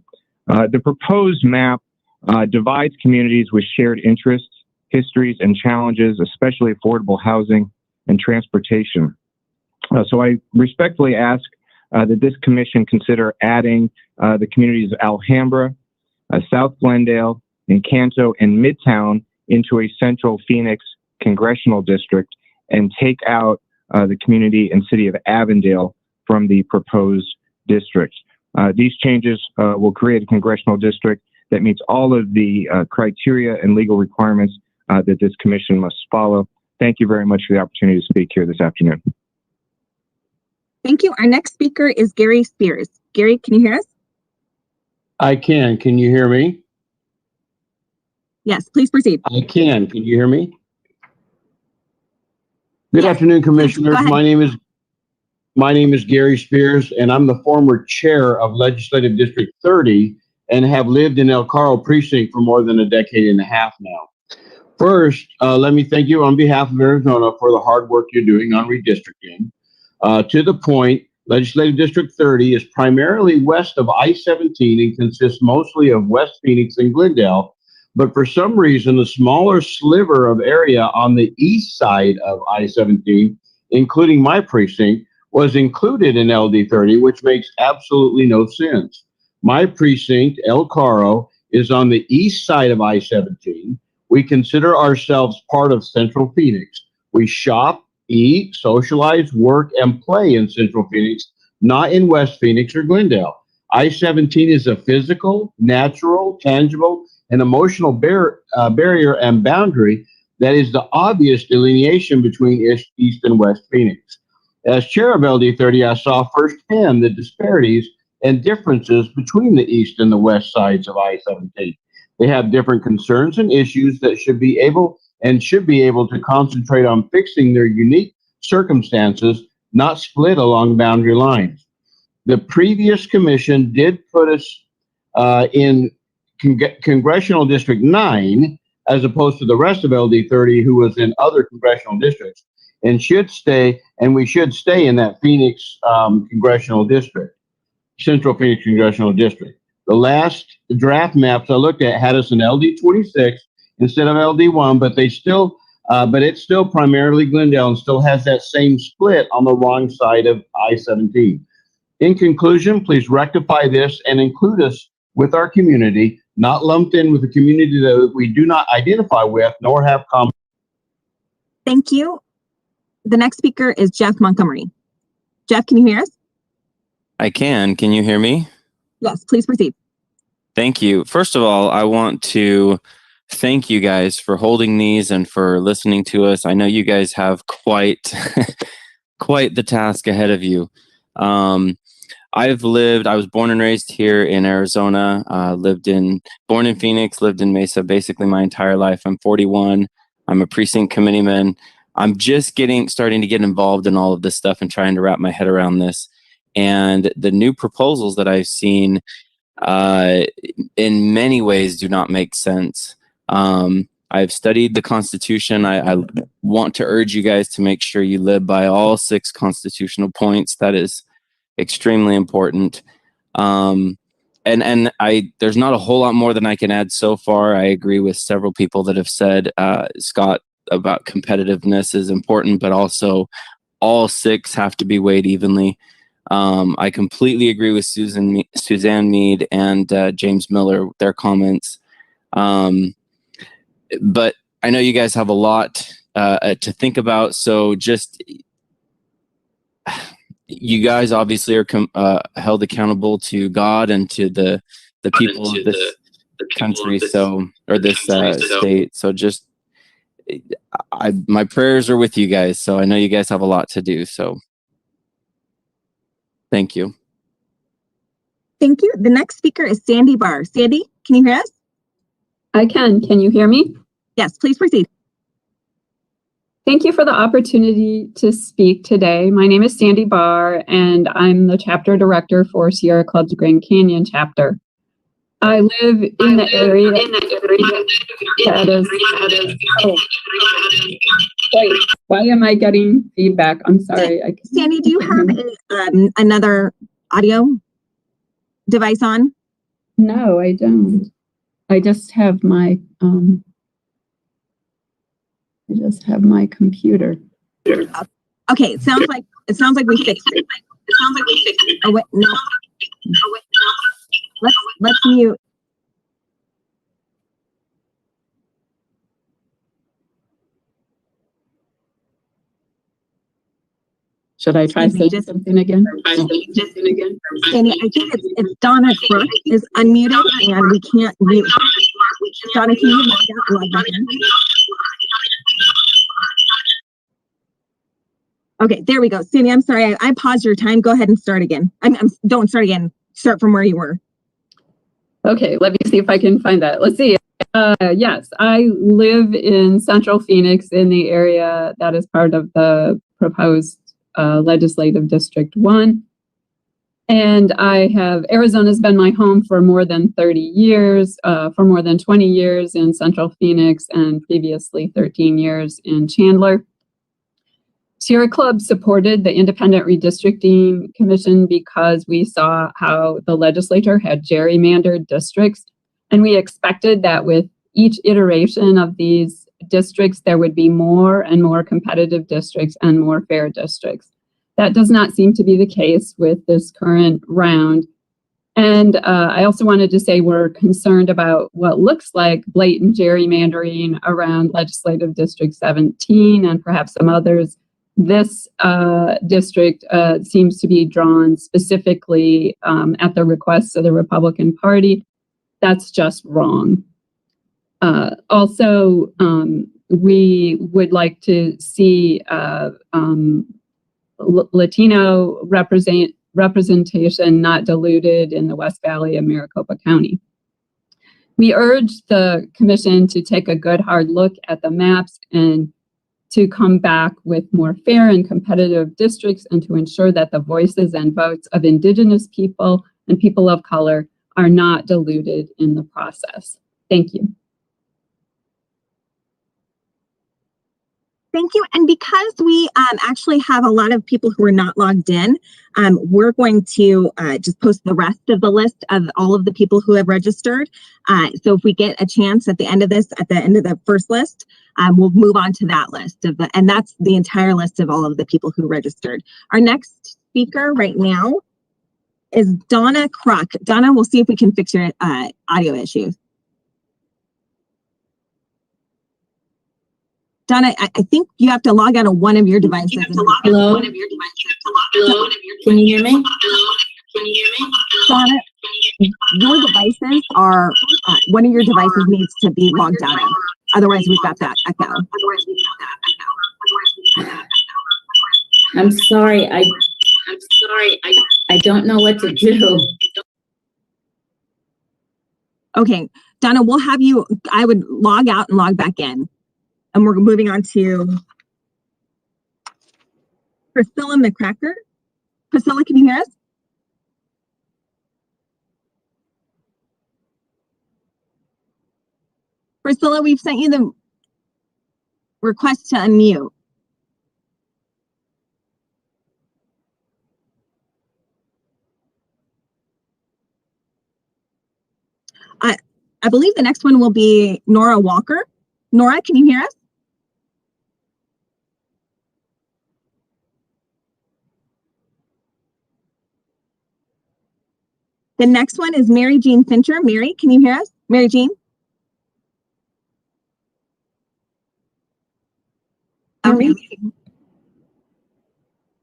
The proposed map divides communities with shared interests, histories, and challenges, especially affordable housing and transportation. So I respectfully ask that this commission consider adding the communities of Alhambra, South Glendale, Encanto, and Midtown into a Central Phoenix congressional district and take out the community and city of Avondale from the proposed district. These changes will create a congressional district that meets all of the criteria and legal requirements that this commission must follow. Thank you very much for the opportunity to speak here this afternoon. Thank you. Our next speaker is Gary Spears. Gary, can you hear us? I can. Can you hear me? Yes, please proceed. I can. Can you hear me? Good afternoon, commissioners. My name is Gary Spears, and I'm the former chair of Legislative District 30 and have lived in El Caro precinct for more than a decade and a half now. First, let me thank you on behalf of Arizona for the hard work you're doing on redistricting. To the point, Legislative District 30 is primarily west of I-17 and consists mostly of West Phoenix and Glendale, but for some reason, the smaller sliver of area on the east side of I-17, including my precinct, was included in LD 30, which makes absolutely no sense. My precinct, El Caro, is on the east side of I-17. We consider ourselves part of Central Phoenix. We shop, eat, socialize, work, and play in Central Phoenix, not in West Phoenix or Glendale. I-17 is a physical, natural, tangible, and emotional barrier and boundary that is the obvious delineation between East and West Phoenix. As chair of LD 30, I saw firsthand the disparities and differences between the east and the west sides of I-17. They have different concerns and issues that should be able to concentrate on fixing their unique circumstances, not split along boundary lines. The previous commission did put us in Congressional District 9, as opposed to the rest of LD 30, who was in other congressional districts, and we should stay in that Phoenix congressional district, Central Phoenix congressional district. The last draft maps I looked at had us in LD 26 instead of LD 1, but it's still primarily Glendale and still has that same split on the wrong side of I-17. In conclusion, please rectify this and include us with our community, not lumped in with a community that we do not identify with nor have common. Thank you. The next speaker is Jeff Montgomery. Jeff, can you hear us? I can. Can you hear me? Yes, please proceed. Thank you. First of all, I want to thank you guys for holding these and for listening to us. I know you guys have quite the task ahead of you. I was born and raised here in Arizona, born in Phoenix, lived in Mesa basically my entire life. I'm 41. I'm a precinct committeeman. I'm just starting to get involved in all of this stuff and trying to wrap my head around this. And the new proposals that I've seen, in many ways do not make sense. I've studied the Constitution. I want to urge you guys to make sure you live by all 6 constitutional points. That is extremely important. There's not a whole lot more than I can add so far. I agree with several people that have said, Scott, about competitiveness is important, but also all 6 have to be weighed evenly. I completely agree with Suzanne Mead and James Miller, their comments. But I know you guys have a lot to think about. So just, you guys obviously are held accountable to God and to the people of this country. Or this state. So just, my prayers are with you guys. So I know you guys have a lot to do. So thank you. Thank you. The next speaker is Sandy Barr. Sandy, can you hear us? I can. Can you hear me? Yes, please proceed. Thank you for the opportunity to speak today. My name is Sandy Barr, and I'm the chapter director for Sierra Club's Grand Canyon chapter. I live in the area that is. Wait, why am I getting feedback? I'm sorry. Sandy, do you have another audio device on? No, I don't. I just have my computer. Okay, it sounds like we fixed it. Oh wait, no. Let's mute. Should I try saying something again? Sandy, I think it's Donna Crook is unmuted and we can't mute. Donna, can you log back in? Okay, there we go. Sandy, I'm sorry. I paused your time. Go ahead and start again. Don't start again. Start from where you were. Okay, let me see if I can find that. Let's see. Yes, I live in Central Phoenix in the area that is part of the proposed Legislative District 1. And Arizona's been my home for more than 30 years, for more than 20 years in Central Phoenix and previously 13 years in Chandler. Sierra Club supported the Independent Redistricting Commission because we saw how the legislature had gerrymandered districts, and we expected that with each iteration of these districts, there would be more and more competitive districts and more fair districts. That does not seem to be the case with this current round. And I also wanted to say we're concerned about what looks like blatant gerrymandering around Legislative District 17 and perhaps some others. This district seems to be drawn specifically at the request of the Republican Party. That's just wrong. Also, we would like to see Latino representation not diluted in the West Valley of Maricopa County. We urge the commission to take a good hard look at the maps and to come back with more fair and competitive districts and to ensure that the voices and votes of Indigenous people and people of color are not diluted in the process. Thank you. Thank you. And because we actually have a lot of people who are not logged in, we're going to just post the rest of the list of all of the people who have registered. So if we get a chance at the end of this, at the end of the first list, we'll move on to that list and that's the entire list of all of the people who registered. Our next speaker right now is Donna Crook. Donna, we'll see if we can fix your audio issues. Donna, I think you have to log out of one of your devices. Hello? Can you hear me? Donna, your devices are, one of your devices needs to be logged out of. Otherwise, we've got that echo. I'm sorry. I'm sorry. I don't know what to do. Okay, Donna, we'll have you, I would log out and log back in. And we're moving on to Priscilla Mccarricker. Priscilla, can you hear us? Priscilla, we've sent you the request to unmute. I believe the next one will be Nora Walker. Nora, can you hear us? The next one is Mary Jean Fincher. Mary, can you hear us? Mary Jean? Okay.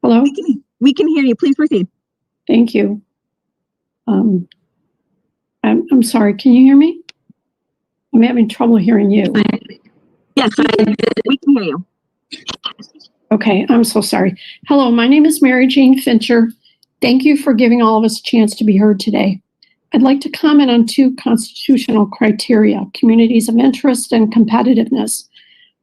Hello? We can hear you. Please proceed. Thank you. I'm sorry. Can you hear me? I'm having trouble hearing you. Yes, we can hear you. Okay, I'm so sorry. Hello, my name is Mary Jean Fincher. Thank you for giving all of us a chance to be heard today. I'd like to comment on two constitutional criteria, communities of interest and competitiveness.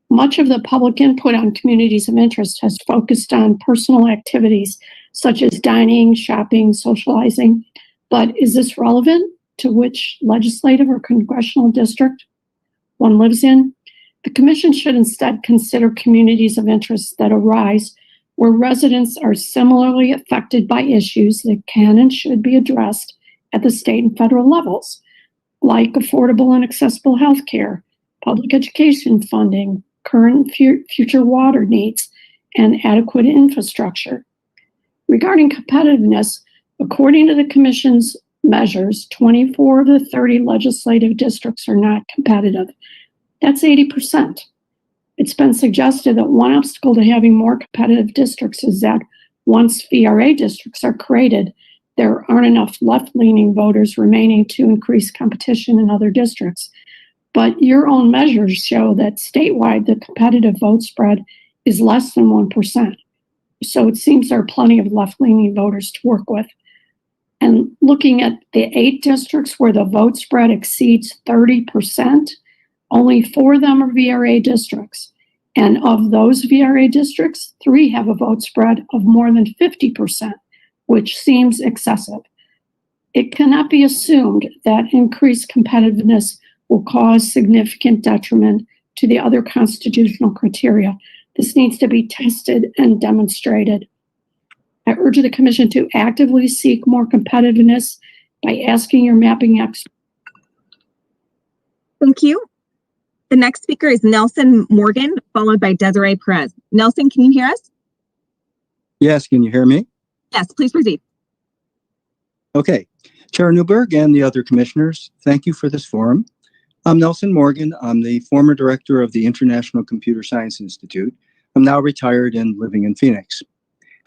Much of the public input on communities of interest has focused on personal activities such as dining, shopping, socializing. But is this relevant to which legislative or congressional district one lives in? The commission should instead consider communities of interest that arise where residents are similarly affected by issues that can and should be addressed at the state and federal levels, like affordable and accessible health care, public education funding, current and future water needs, and adequate infrastructure. Regarding competitiveness, according to the commission's measures, 24 of the 30 legislative districts are not competitive. That's 80%. It's been suggested that one obstacle to having more competitive districts is that once VRA districts are created, there aren't enough left-leaning voters remaining to increase competition in other districts. But your own measures show that statewide, the competitive vote spread is less than 1%. So it seems there are plenty of left-leaning voters to work with. And looking at the 8 districts where the vote spread exceeds 30%, only 4 of them are VRA districts. And of those VRA districts, 3 have a vote spread of more than 50%, which seems excessive. It cannot be assumed that increased competitiveness will cause significant detriment to the other constitutional criteria. This needs to be tested and demonstrated. I urge the commission to actively seek more competitiveness by asking your mapping expert. Thank you. The next speaker is Nelson Morgan, followed by Desiree Perez. Nelson, can you hear us? Yes, can you hear me? Yes, please proceed. Okay. Chair Newberg and the other commissioners, thank you for this forum. I'm Nelson Morgan. I'm the former director of the International Computer Science Institute. I'm now retired and living in Phoenix.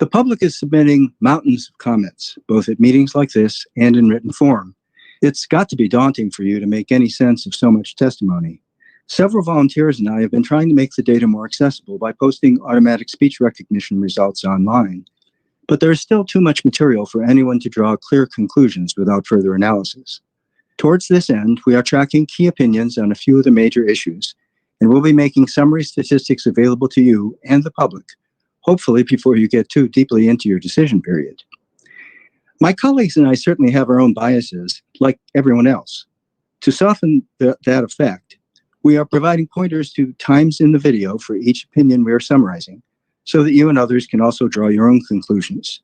The public is submitting mountains of comments, both at meetings like this and in written form. It's got to be daunting for you to make any sense of so much testimony. Several volunteers and I have been trying to make the data more accessible by posting automatic speech recognition results online. But there is still too much material for anyone to draw clear conclusions without further analysis. Towards this end, we are tracking key opinions on a few of the major issues, and we'll be making summary statistics available to you and the public, hopefully before you get too deeply into your decision period. My colleagues and I certainly have our own biases, like everyone else. To soften that effect, we are providing pointers to times in the video for each opinion we are summarizing, so that you and others can also draw your own conclusions.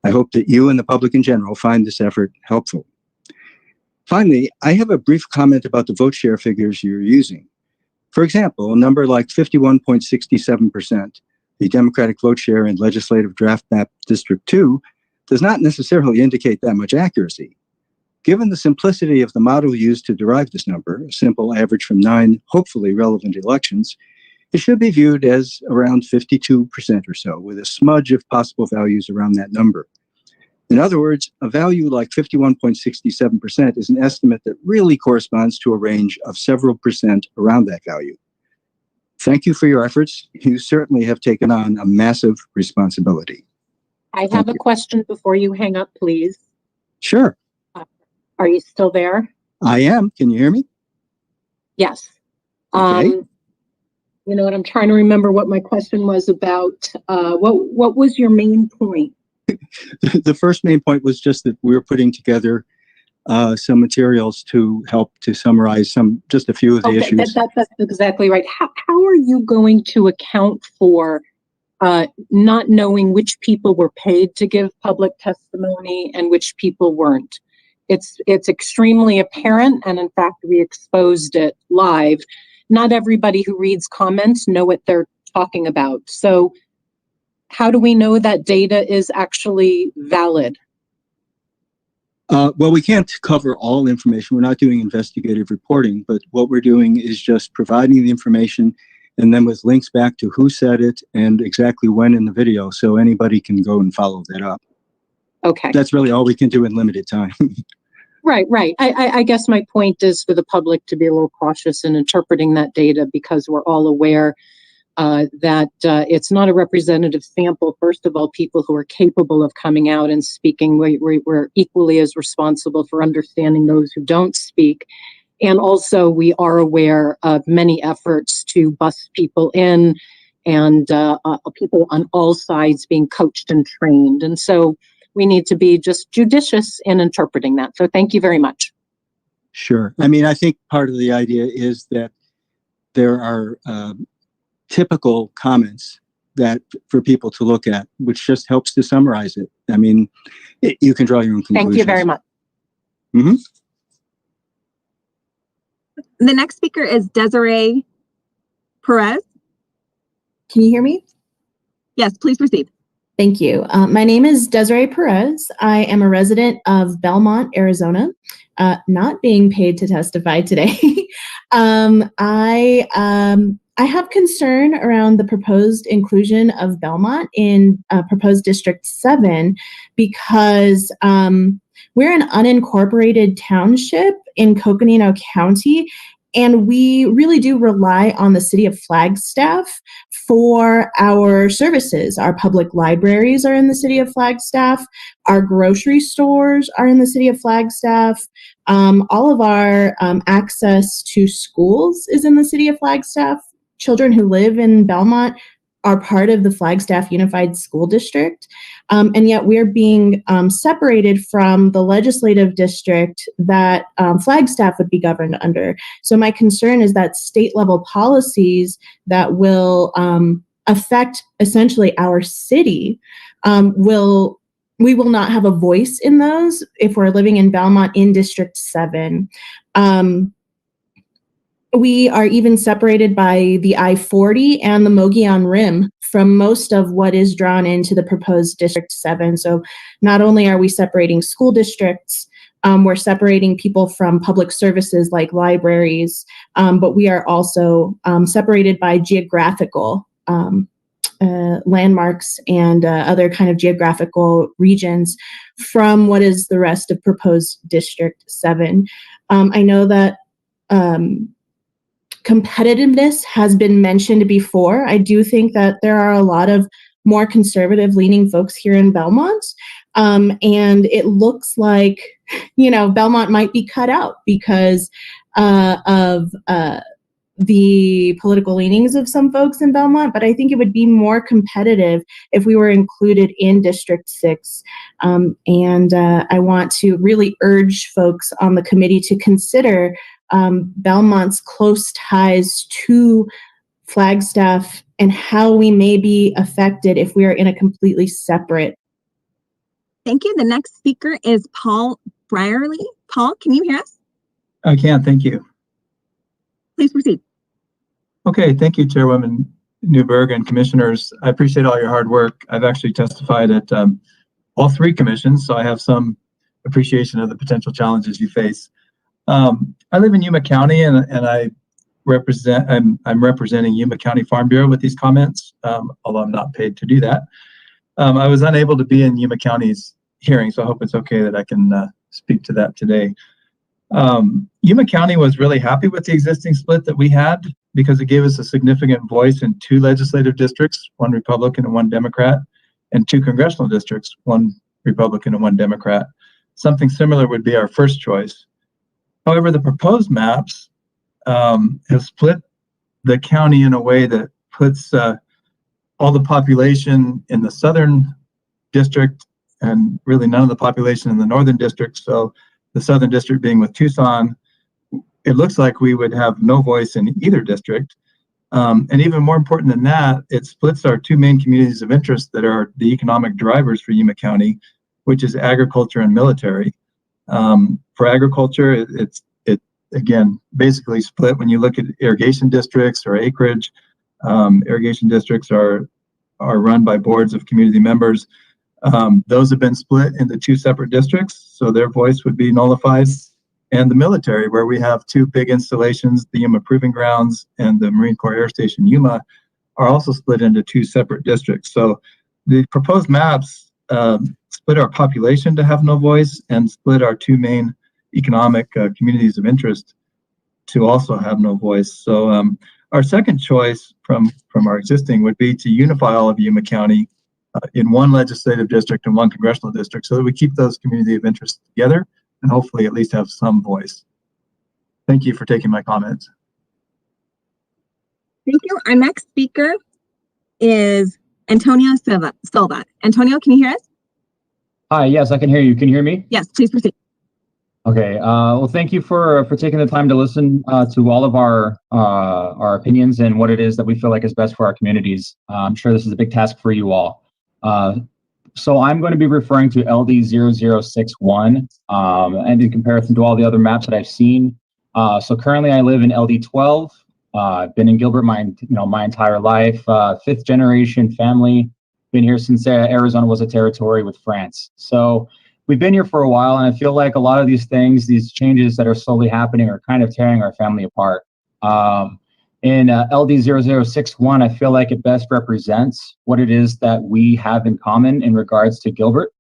I hope that you and the public in general find this effort helpful. Finally, I have a brief comment about the vote share figures you're using. For example, a number like 51.67%, the Democratic vote share in Legislative Draft Map District 2, does not necessarily indicate that much accuracy. Given the simplicity of the model used to derive this number, a simple average from 9 hopefully relevant elections, it should be viewed as around 52% or so, with a smudge of possible values around that number. In other words, a value like 51.67% is an estimate that really corresponds to a range of several percent around that value. Thank you for your efforts. You certainly have taken on a massive responsibility. I have a question before you hang up, please. Sure. Are you still there? I am. Can you hear me? Yes. Okay. You know what? I'm trying to remember what my question was about. What was your main point? The first main point was just that we were putting together some materials to help to summarize just a few of the issues. That's exactly right. How are you going to account for not knowing which people were paid to give public testimony and which people weren't? It's extremely apparent, and in fact, we exposed it live. Not everybody who reads comments know what they're talking about. So how do we know that data is actually valid? Well, we can't cover all information. We're not doing investigative reporting, but what we're doing is just providing the information and then with links back to who said it and exactly when in the video, so anybody can go and follow that up. Okay. That's really all we can do in limited time. Right. I guess my point is for the public to be a little cautious in interpreting that data, because we're all aware that it's not a representative sample. First of all, people who are capable of coming out and speaking, we're equally as responsible for understanding those who don't speak. And also, we are aware of many efforts to bus people in, and people on all sides being coached and trained. And so we need to be just judicious in interpreting that. So thank you very much. Sure. I mean, I think part of the idea is that there are typical comments that for people to look at, which just helps to summarize it. I mean, you can draw your own conclusions. Thank you very much. Mm-hmm. The next speaker is Desiree Perez. Can you hear me? Yes, please proceed. Thank you. My name is Desiree Perez. I am a resident of Belmont, Arizona, not being paid to testify today. I have concern around the proposed inclusion of Belmont in proposed District 7 because we're an unincorporated township in Coconino County, and we really do rely on the city of Flagstaff for our services. Our public libraries are in the city of Flagstaff. Our grocery stores are in the city of Flagstaff. All of our access to schools is in the city of Flagstaff. Children who live in Belmont are part of the Flagstaff Unified School District. And yet we're being separated from the legislative district that Flagstaff would be governed under. So my concern is that state level policies that will affect essentially our city we will not have a voice in those if we're living in Belmont in District 7. We are even separated by the I-40 and the Mogollon Rim from most of what is drawn into the proposed District 7. So not only are we separating school districts, we're separating people from public services like libraries, but we are also separated by geographical landmarks and other kind of geographical regions from what is the rest of proposed District 7. I know that competitiveness has been mentioned before. I do think that there are a lot of more conservative leaning folks here in Belmont. And it looks like, Belmont might be cut out because of the political leanings of some folks in Belmont, but I think it would be more competitive if we were included in District 6. And I want to really urge folks on the committee to consider Belmont's close ties to Flagstaff and how we may be affected if we are in a completely separate. Thank you. The next speaker is Paul Brierley. Paul, can you hear us? I can, thank you. Please proceed. Okay, thank you, Chairwoman Newberg and commissioners. I appreciate all your hard work. I've actually testified at all three commissions, so I have some appreciation of the potential challenges you face. I live in Yuma County, and I'm representing Yuma County Farm Bureau with these comments, although I'm not paid to do that. I was unable to be in Yuma County's hearing, so I hope it's okay that I can speak to that today. Yuma County was really happy with the existing split that we had because it gave us a significant voice in two legislative districts, one Republican and one Democrat. and 2 congressional districts, 1 Republican and 1 Democrat. Something similar would be our first choice. However, the proposed maps have split the county in a way that puts all the population in the southern district and really none of the population in the northern district. So the southern district being with Tucson, it looks like we would have no voice in either district. And even more important than that, it splits our 2 main communities of interest that are the economic drivers for Yuma County, which is agriculture and military. For agriculture, it again basically split. When you look at irrigation districts or acreage, irrigation districts are run by boards of community members. Those have been split into 2 separate districts, so their voice would be nullified. And the military, where we have 2 big installations, the Yuma Proving Grounds and the Marine Corps Air Station Yuma, are also split into 2 separate districts. So the proposed maps split our population to have no voice and split our 2 main economic communities of interest to also have no voice. So our second choice from our existing would be to unify all of Yuma County in 1 legislative district and 1 congressional district so that we keep those community of interest together and hopefully at least have some voice. Thank you for taking my comments. Thank you. Our next speaker is Antonio Silva. Antonio, can you hear us? Hi, yes, I can hear you. Can you hear me? Yes, please proceed. Okay. Well, thank you for taking the time to listen to all of our opinions and what it is that we feel like is best for our communities. I'm sure this is a big task for you all. So I'm going to be referring to LD 0061, and in comparison to all the other maps that I've seen. So currently I live in LD 12. I've been in Gilbert my entire life. 5th generation family. Been here since Arizona was a territory with France. So we've been here for a while, and I feel like a lot of these things, these changes that are slowly happening, are kind of tearing our family apart. In LD 0061, I feel like it best represents what it is that we have in common in regards to Gilbert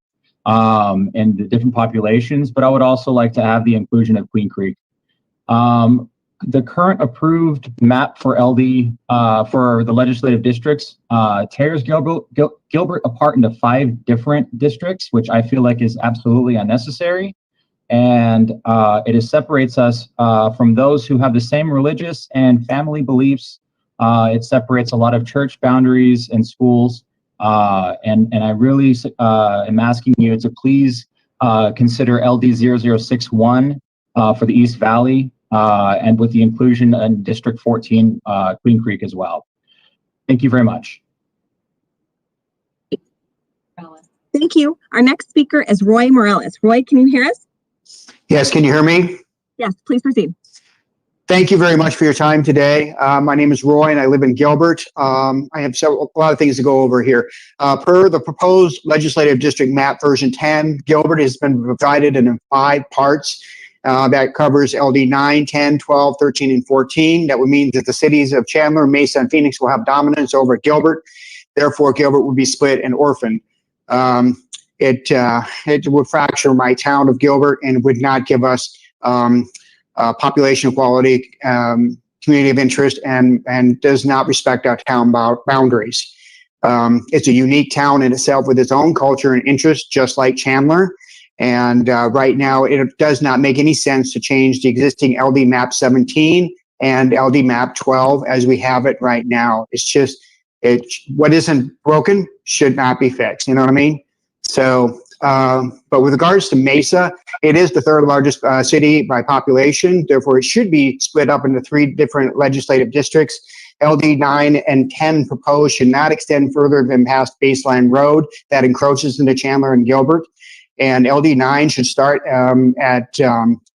and the different populations, but I would also like to have the inclusion of Queen Creek. The current approved map for LD for the legislative districts tears Gilbert apart into 5 different districts, which I feel like is absolutely unnecessary. And it separates us from those who have the same religious and family beliefs. It separates a lot of church boundaries and schools. And I really am asking you to please consider LD 0061 for the East Valley and with the inclusion in District 14, Queen Creek as well. Thank you very much. Thank you. Our next speaker is Roy Morellis. Roy, can you hear us? Yes, can you hear me? Yes, please proceed. Thank you very much for your time today. My name is Roy and I live in Gilbert. I have a lot of things to go over here. Per the proposed legislative district map version 10, Gilbert has been divided into 5 parts. That covers LD 9, 10, 12, 13, and 14. That would mean that the cities of Chandler, Mesa, and Phoenix will have dominance over Gilbert. Therefore, Gilbert would be split and orphaned. It would fracture my town of Gilbert and would not give us population equality, community of interest, and does not respect our town boundaries. It's a unique town in itself with its own culture and interest, just like Chandler. And right now, it does not make any sense to change the existing LD map 17 and LD map 12 as we have it right now. It's just, what isn't broken should not be fixed. You know what I mean? So, but with regards to Mesa, it is the 3rd largest city by population. Therefore, it should be split up into 3 different legislative districts. LD 9 and 10 proposed should not extend further than past Baseline Road that encroaches into Chandler and Gilbert. And LD 9 should start at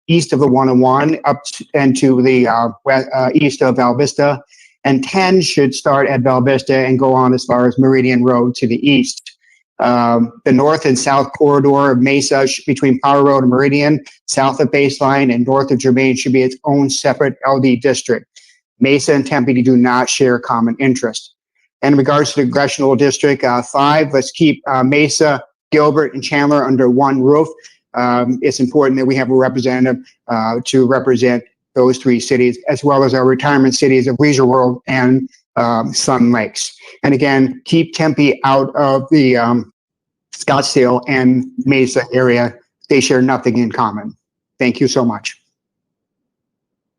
east of the 101 up and to the east of Val Vista. And 10 should start at Val Vista and go on as far as Meridian Road to the east. The north and south corridor of Mesa between Power Road and Meridian, south of Baseline and north of Germain should be its own separate LD district. Mesa and Tempe do not share common interest. And in regards to the congressional district 5, let's keep Mesa, Gilbert, and Chandler under one roof. It's important that we have a representative to represent those 3 cities, as well as our retirement cities of Leisure World and Sun Lakes. And again, keep Tempe out of the Scottsdale and Mesa area. They share nothing in common. Thank you so much.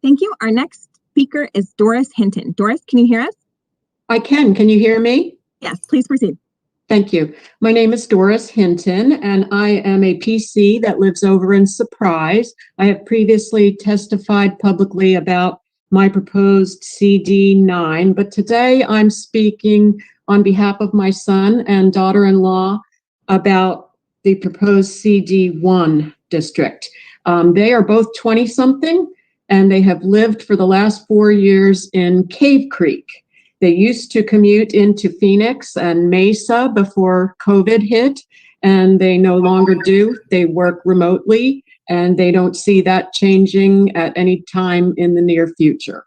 Thank you. Our next speaker is Doris Hinton. Doris, can you hear us? I can. Can you hear me? Yes, please proceed. Thank you. My name is Doris Hinton, and I am a PC that lives over in Surprise. I have previously testified publicly about my proposed CD9, but today I'm speaking on behalf of my son and daughter-in-law about the proposed CD1 district. They are both 20-something, and they have lived for the last 4 years in Cave Creek. They used to commute into Phoenix and Mesa before COVID hit, and they no longer do. They work remotely, and they don't see that changing at any time in the near future.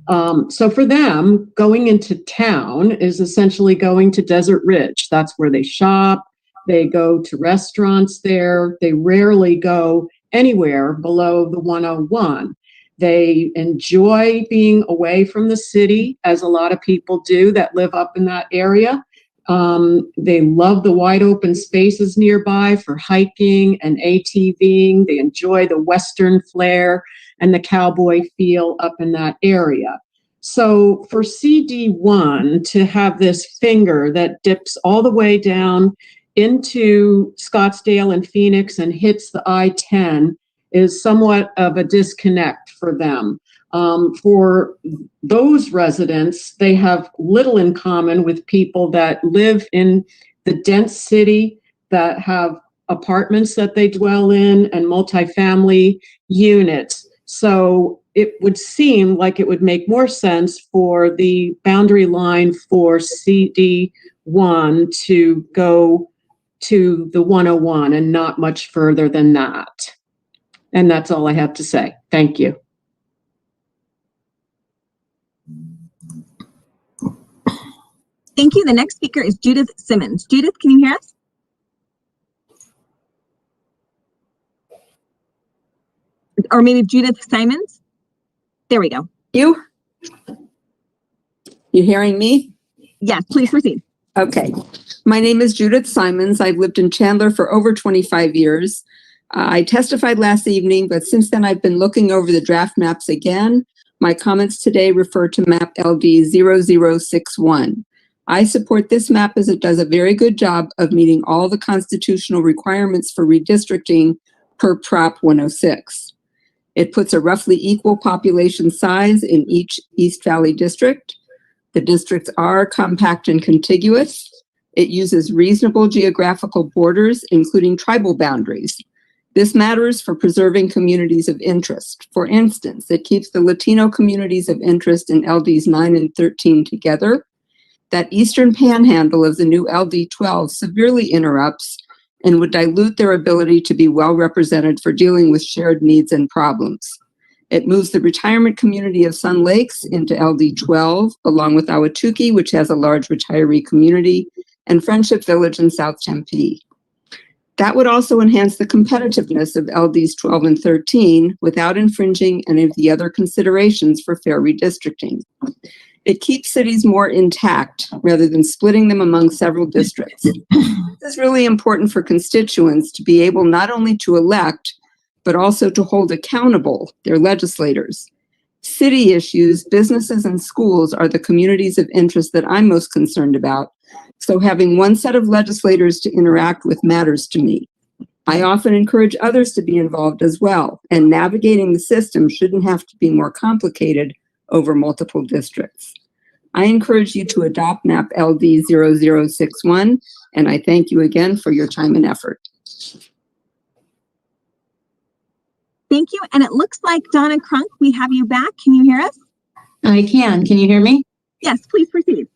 So for them, going into town is essentially going to Desert Ridge. That's where they shop. They go to restaurants there. They rarely go anywhere below the 101. They enjoy being away from the city, as a lot of people do that live up in that area. They love the wide open spaces nearby for hiking and ATVing. They enjoy the Western flair and the cowboy feel up in that area. So for CD1 to have this finger that dips all the way down into Scottsdale and Phoenix and hits the I-10 is somewhat of a disconnect for them. For those residents, they have little in common with people that live in the dense city, that have apartments that they dwell in and multifamily units. So it would seem like it would make more sense for the boundary line for CD1 to go to the 101 and not much further than that. And that's all I have to say. Thank you. Thank you. The next speaker is Judith Simmons. Judith, can you hear us? Or maybe Judith Simons? There we go. You hearing me? Yes, please proceed. Okay. My name is Judith Simons. I've lived in Chandler for over 25 years. I testified last evening, but since then I've been looking over the draft maps again. My comments today refer to map LD 0061. I support this map as it does a very good job of meeting all the constitutional requirements for redistricting per Prop 106. It puts a roughly equal population size in each East Valley district. The districts are compact and contiguous. It uses reasonable geographical borders, including tribal boundaries. This matters for preserving communities of interest. For instance, it keeps the Latino communities of interest in LDs 9 and 13 together. That eastern panhandle of the new LD 12 severely interrupts and would dilute their ability to be well represented for dealing with shared needs and problems. It moves the retirement community of Sun Lakes into LD 12, along with Ahwatukee, which has a large retiree community, and Friendship Village in South Tempe. That would also enhance the competitiveness of LDs 12 and 13 without infringing any of the other considerations for fair redistricting. It keeps cities more intact rather than splitting them among several districts. This is really important for constituents to be able not only to elect, but also to hold accountable their legislators. City issues, businesses, and schools are the communities of interest that I'm most concerned about. So having one set of legislators to interact with matters to me. I often encourage others to be involved as well, and navigating the system shouldn't have to be more complicated over multiple districts. I encourage you to adopt map LD 0061, and I thank you again for your time and effort. Thank you. And it looks like Donna Crunk, we have you back. Can you hear us? I can. Can you hear me? Yes, please proceed.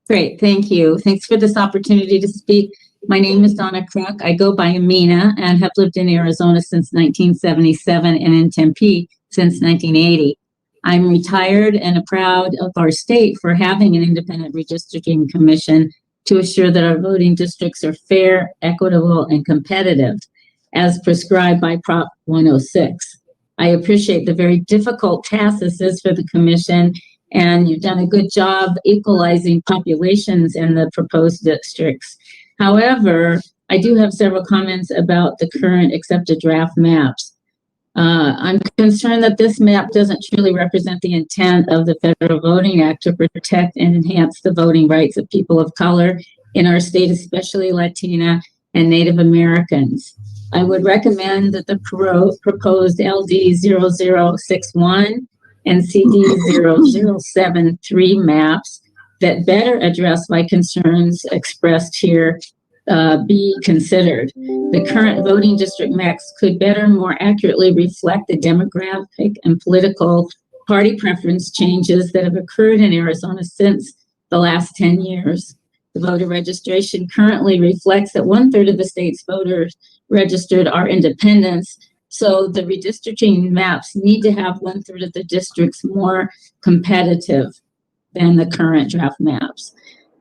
Great. Thank you. Thanks for this opportunity to speak. My name is Donna Crunk. I go by Amina and have lived in Arizona since 1977 and in Tempe since 1980. I'm retired and proud of our state for having an independent redistricting commission to assure that our voting districts are fair, equitable, and competitive, as prescribed by Prop 106. I appreciate the very difficult task this is for the commission and you've done a good job equalizing populations in the proposed districts. However, I do have several comments about the current accepted draft maps. I'm concerned that this map doesn't truly represent the intent of the Federal Voting Act to protect and enhance the voting rights of people of color in our state, especially Latina and Native Americans. I would recommend that the proposed LD 0061 and CD 0073 maps that better address my concerns expressed here be considered. The current voting district maps could better and more accurately reflect the demographic and political party preference changes that have occurred in Arizona since the last 10 years. The voter registration currently reflects that 1/3 of the state's voters registered are independents, so the redistricting maps need to have 1/3 of the districts more competitive than the current draft maps.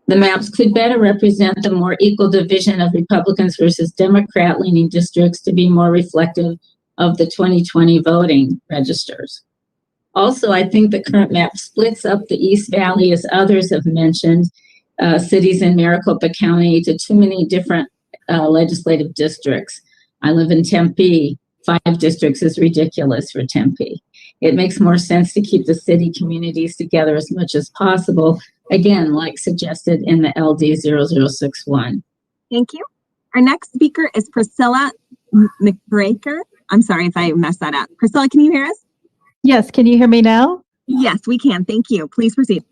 The maps could better represent the more equal division of Republicans versus Democrat-leaning districts to be more reflective of the 2020 voting registers. Also, I think the current map splits up the East Valley, as others have mentioned, cities in Maricopa County to too many different legislative districts. I live in Tempe. 5 districts is ridiculous for Tempe. It makes more sense to keep the city communities together as much as possible, again, like suggested in the LD 0061. Thank you. Our next speaker is Priscilla Mccarricker. I'm sorry if I messed that up. Priscilla, can you hear us? Yes, can you hear me now? Yes, we can. Thank you. Please proceed.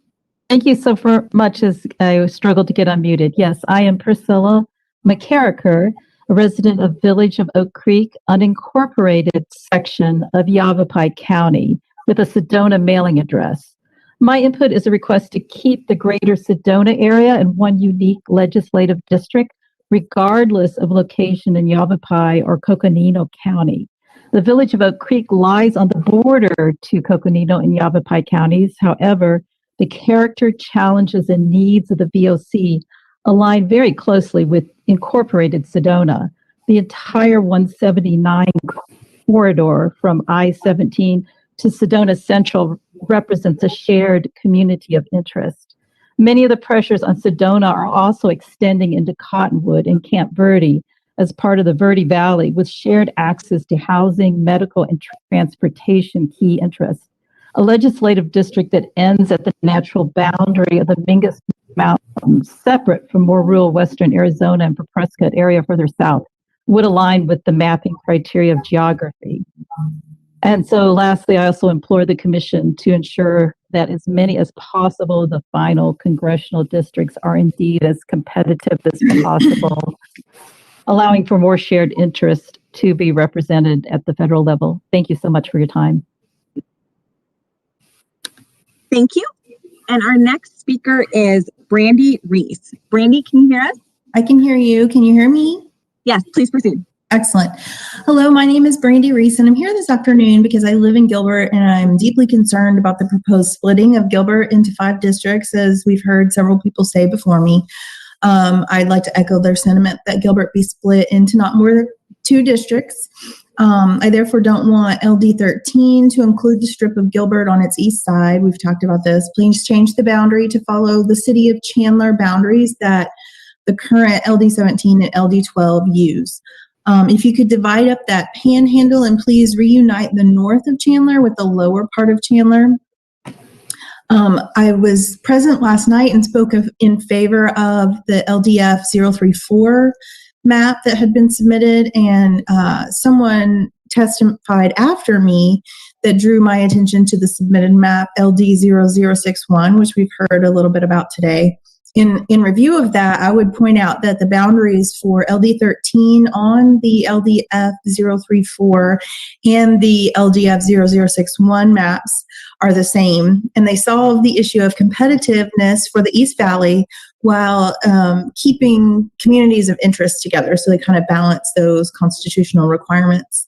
Thank you so much as I struggled to get unmuted. Yes, I am Priscilla Mccarricker, a resident of Village of Oak Creek, unincorporated section of Yavapai County with a Sedona mailing address. My input is a request to keep the greater Sedona area in one unique legislative district, regardless of location in Yavapai or Coconino County. The Village of Oak Creek lies on the border to Coconino and Yavapai counties. However, the character, challenges, and needs of the VOC align very closely with incorporated Sedona. The entire 179 corridor from I-17 to Sedona Central represents a shared community of interest. Many of the pressures on Sedona are also extending into Cottonwood and Camp Verde as part of the Verde Valley, with shared access to housing, medical, and transportation key interests. A legislative district that ends at the natural boundary of the Mingus Mountains, separate from more rural western Arizona and Prescott area further south, would align with the mapping criteria of geography. And so lastly, I also implore the commission to ensure that as many as possible, the final congressional districts are indeed as competitive as possible, allowing for more shared interest to be represented at the federal level. Thank you so much for your time. Thank you. And our next speaker is Brandy Reese. Brandy, can you hear us? I can hear you. Can you hear me? Yes, please proceed. Excellent. Hello, my name is Brandy Reese, and I'm here this afternoon because I live in Gilbert, and I'm deeply concerned about the proposed splitting of Gilbert into 5 districts, as we've heard several people say before me. I'd like to echo their sentiment that Gilbert be split into not more than 2 districts. I therefore don't want LD 13 to include the strip of Gilbert on its east side. We've talked about this. Please change the boundary to follow the city of Chandler boundaries that the current LD 17 and LD 12 use. If you could divide up that panhandle and please reunite the north of Chandler with the lower part of Chandler. I was present last night and spoke in favor of the LDF 034 map that had been submitted, and someone testified after me that drew my attention to the submitted map LD 0061, which we've heard a little bit about today. In review of that, I would point out that the boundaries for LD 13 on the LDF 034 and the LDF 0061 maps are the same, and they solve the issue of competitiveness for the East Valley while keeping communities of interest together. So they kind of balance those constitutional requirements.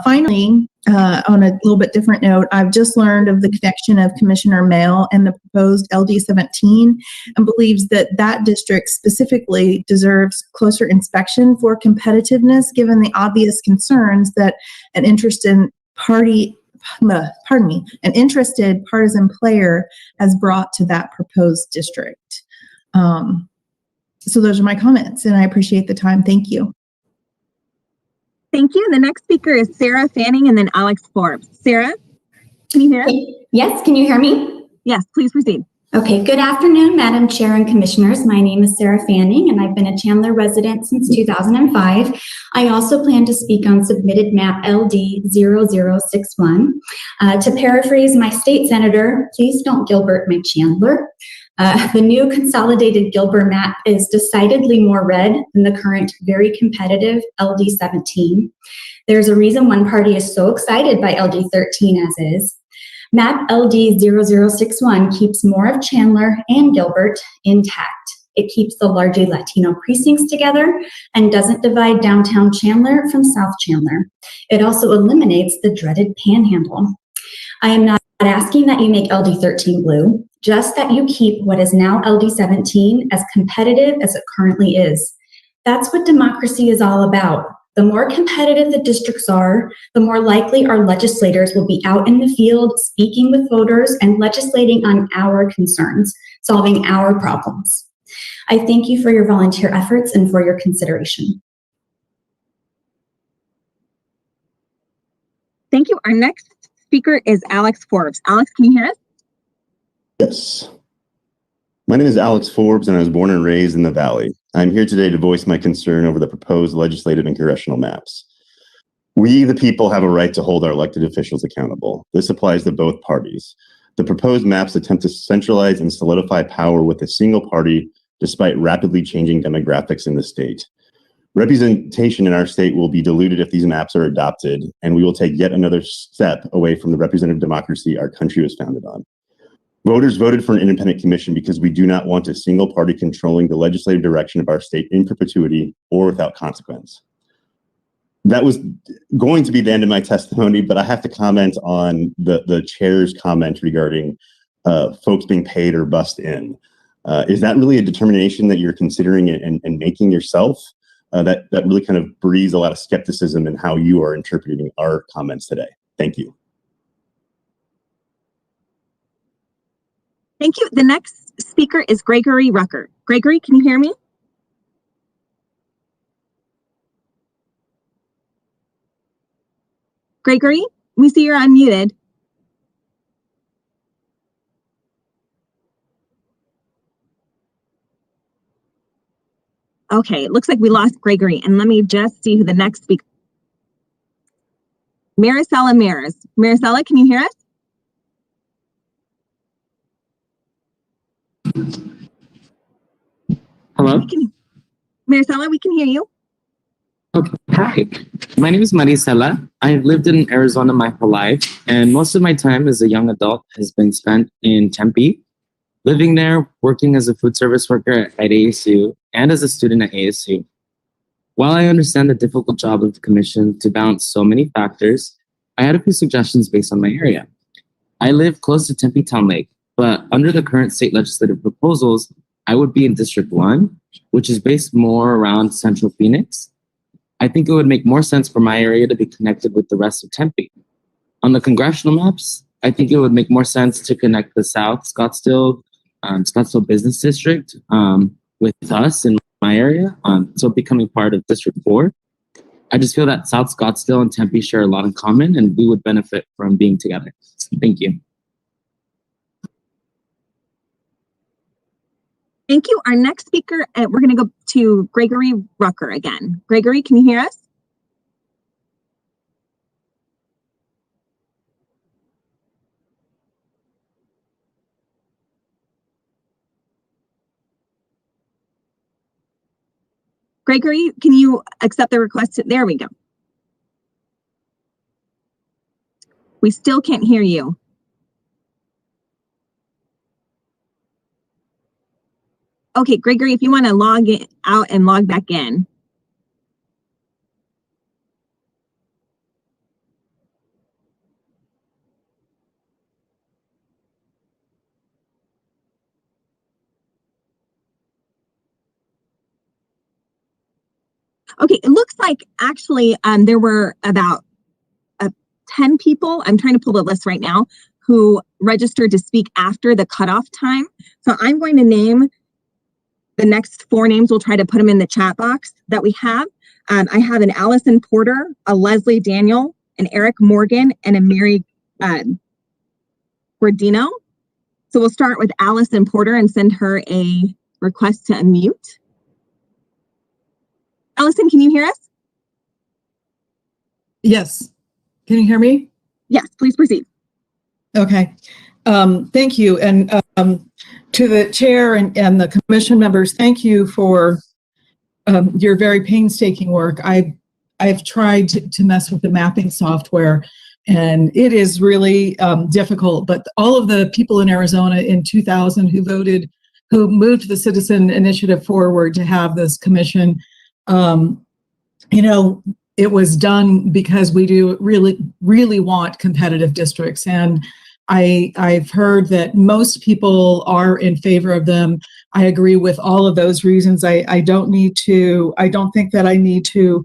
Finally, on a little bit different note, I've just learned of the connection of Commissioner Mail and the proposed LD 17 and believes that that district specifically deserves closer inspection for competitiveness, given the obvious concerns that an interested partisan player has brought to that proposed district. So those are my comments, and I appreciate the time. Thank you. Thank you. The next speaker is Sarah Fanning and then Alex Forbes. Sarah, can you hear us? Yes, can you hear me? Yes, please proceed. Okay, good afternoon, Madam Chair and Commissioners. My name is Sarah Fanning, and I've been a Chandler resident since 2005. I also plan to speak on submitted map LD 0061. To paraphrase my state senator, please don't Gilbert my Chandler. The new consolidated Gilbert map is decidedly more red than the current very competitive LD 17. There's a reason one party is so excited by LD 13 as is. Map LD 0061 keeps more of Chandler and Gilbert intact. It keeps the largely Latino precincts together and doesn't divide downtown Chandler from South Chandler. It also eliminates the dreaded panhandle. I am not asking that you make LD 13 blue, just that you keep what is now LD 17 as competitive as it currently is. That's what democracy is all about. The more competitive the districts are, the more likely our legislators will be out in the field speaking with voters and legislating on our concerns, solving our problems. I thank you for your volunteer efforts and for your consideration. Thank you. Our next speaker is Alex Forbes. Alex, can you hear us? Yes. My name is Alex Forbes, and I was born and raised in the Valley. I'm here today to voice my concern over the proposed legislative and congressional maps. We, the people, have a right to hold our elected officials accountable. This applies to both parties. The proposed maps attempt to centralize and solidify power with a single party, despite rapidly changing demographics in the state. Representation in our state will be diluted if these maps are adopted, and we will take yet another step away from the representative democracy our country was founded on. Voters voted for an independent commission because we do not want a single party controlling the legislative direction of our state in perpetuity or without consequence. That was going to be the end of my testimony, but I have to comment on the chair's comment regarding folks being paid or bussed in. Is that really a determination that you're considering and making yourself? That really kind of breeds a lot of skepticism in how you are interpreting our comments today. Thank you. Thank you. The next speaker is Gregory Rucker. Gregory, can you hear me? Gregory, we see you're unmuted. Okay, it looks like we lost Gregory, and let me just see who the next speaker. Maricela Mears. Maricela, can you hear us? Hello? Maricela, we can hear you. Okay. Hi, my name is Maricela. I've lived in Arizona my whole life, and most of my time as a young adult has been spent in Tempe, living there, working as a food service worker at ASU, and as a student at ASU. While I understand the difficult job of the commission to balance so many factors, I had a few suggestions based on my area. I live close to Tempe Town Lake, but under the current state legislative proposals, I would be in District 1, which is based more around Central Phoenix. I think it would make more sense for my area to be connected with the rest of Tempe. On the congressional maps, I think it would make more sense to connect the South Scottsdale Business District with us in my area, so becoming part of District 4. I just feel that South Scottsdale and Tempe share a lot in common, and we would benefit from being together. Thank you. Thank you. Our next speaker, we're going to go to Gregory Rucker again. Gregory, can you hear us? Gregory, can you accept the request? There we go. We still can't hear you. Okay, Gregory, if you want to log out and log back in. Okay, it looks like actually there were about 10 people, I'm trying to pull the list right now, who registered to speak after the cutoff time. So I'm going to name the next 4 names. We'll try to put them in the chat box that we have. I have an Alison Porter, a Leslie Daniel, an Eric Morgan, and a Mary Gordino. So we'll start with Alison Porter and send her a request to unmute. Alison, can you hear us? Yes. Can you hear me? Yes, please proceed. Okay. Thank you. And to the chair and the commission members, thank you for your very painstaking work. I've tried to mess with the mapping software, and it is really difficult. But all of the people in Arizona in 2000 who moved the citizen initiative forward to have this commission, it was done because we do really want competitive districts. And I've heard that most people are in favor of them. I agree with all of those reasons. I don't think that I need to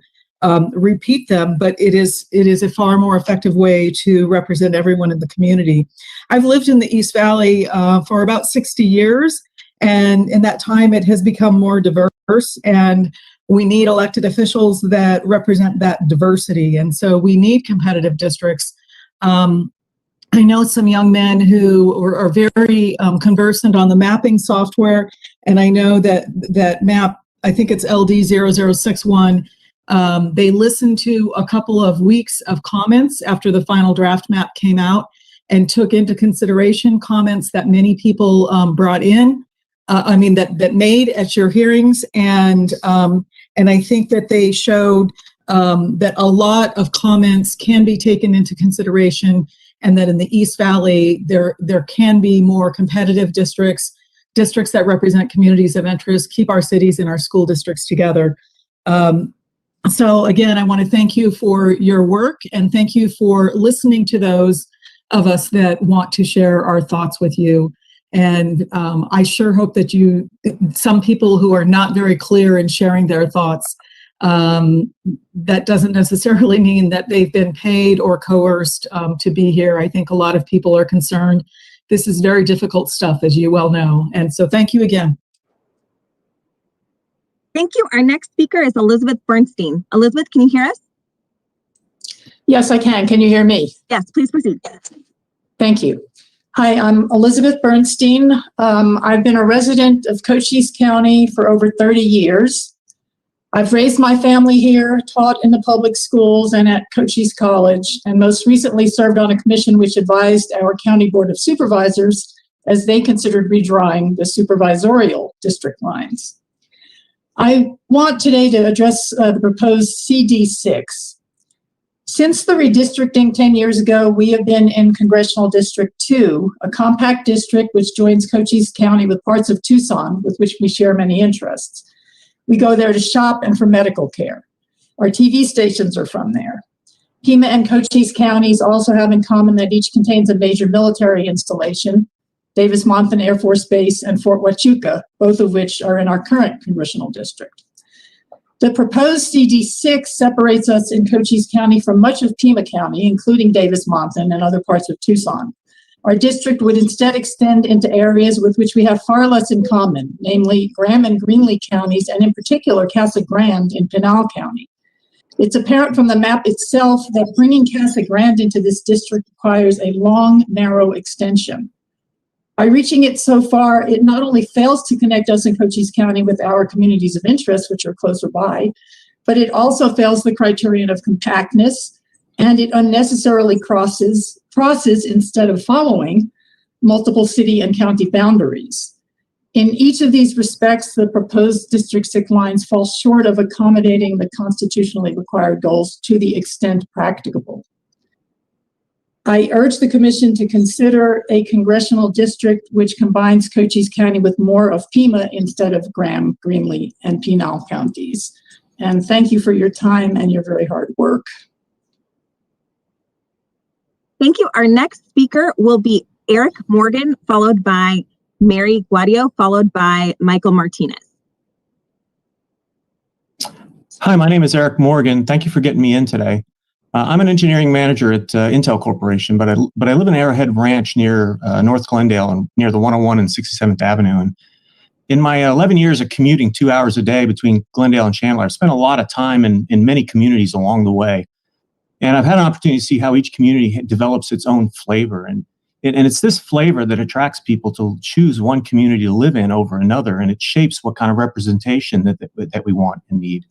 repeat them, but it is a far more effective way to represent everyone in the community. I've lived in the East Valley for about 60 years, and in that time it has become more diverse, and we need elected officials that represent that diversity. And so we need competitive districts. I know some young men who are very conversant on the mapping software, and I know that map, I think it's LD0061, they listened to a couple of weeks of comments after the final draft map came out and took into consideration comments that many people brought in, that made at your hearings, and I think that they showed that a lot of comments can be taken into consideration, and that in the East Valley, there can be more competitive districts that represent communities of interest, keep our cities and our school districts together. So again, I want to thank you for your work, and thank you for listening to those of us that want to share our thoughts with you. And I sure hope that some people who are not very clear in sharing their thoughts, that doesn't necessarily mean that they've been paid or coerced to be here. I think a lot of people are concerned. This is very difficult stuff, as you well know. And so thank you again. Thank you. Our next speaker is Elizabeth Bernstein. Elizabeth, can you hear us? Yes, I can. Can you hear me? Yes, please proceed. Thank you. Hi, I'm Elizabeth Bernstein. I've been a resident of Cochise County for over 30 years. I've raised my family here, taught in the public schools and at Cochise College, and most recently served on a commission which advised our County Board of Supervisors as they considered redrawing the supervisorial district lines. I want today to address the proposed CD6. Since the redistricting 10 years ago, we have been in Congressional District 2, a compact district which joins Cochise County with parts of Tucson, with which we share many interests. We go there to shop and for medical care. Our TV stations are from there. Pima and Cochise counties also have in common that each contains a major military installation, Davis-Monthan Air Force Base and Fort Huachuca, both of which are in our current congressional district. The proposed CD6 separates us in Cochise County from much of Pima County, including Davis-Monthan and other parts of Tucson. Our district would instead extend into areas with which we have far less in common, namely Graham and Greenlee counties, and in particular Casa Grande in Pinal County. It's apparent from the map itself that bringing Casa Grande into this district requires a long, narrow extension. By reaching it so far, it not only fails to connect us in Cochise County with our communities of interest, which are closer by, but it also fails the criterion of compactness, and it unnecessarily crosses instead of following multiple city and county boundaries. In each of these respects, the proposed District 6 lines fall short of accommodating the constitutionally required goals to the extent practicable. I urge the Commission to consider a congressional district which combines Cochise County with more of Pima instead of Graham, Greenlee, and Pinal counties. And thank you for your time and your very hard work. Thank you. Our next speaker will be Eric Morgan, followed by Mary Gaudio, followed by Michael Martinez. Hi, my name is Eric Morgan. Thank you for getting me in today. I'm an engineering manager at Intel Corporation, but I live in Arrowhead Ranch near North Glendale and near the 101 and 67th Avenue. And in my 11 years of commuting 2 hours a day between Glendale and Chandler, I've spent a lot of time in many communities along the way. And I've had an opportunity to see how each community develops its own flavor. And it's this flavor that attracts people to choose one community to live in over another. And it shapes what kind of representation that we want and need.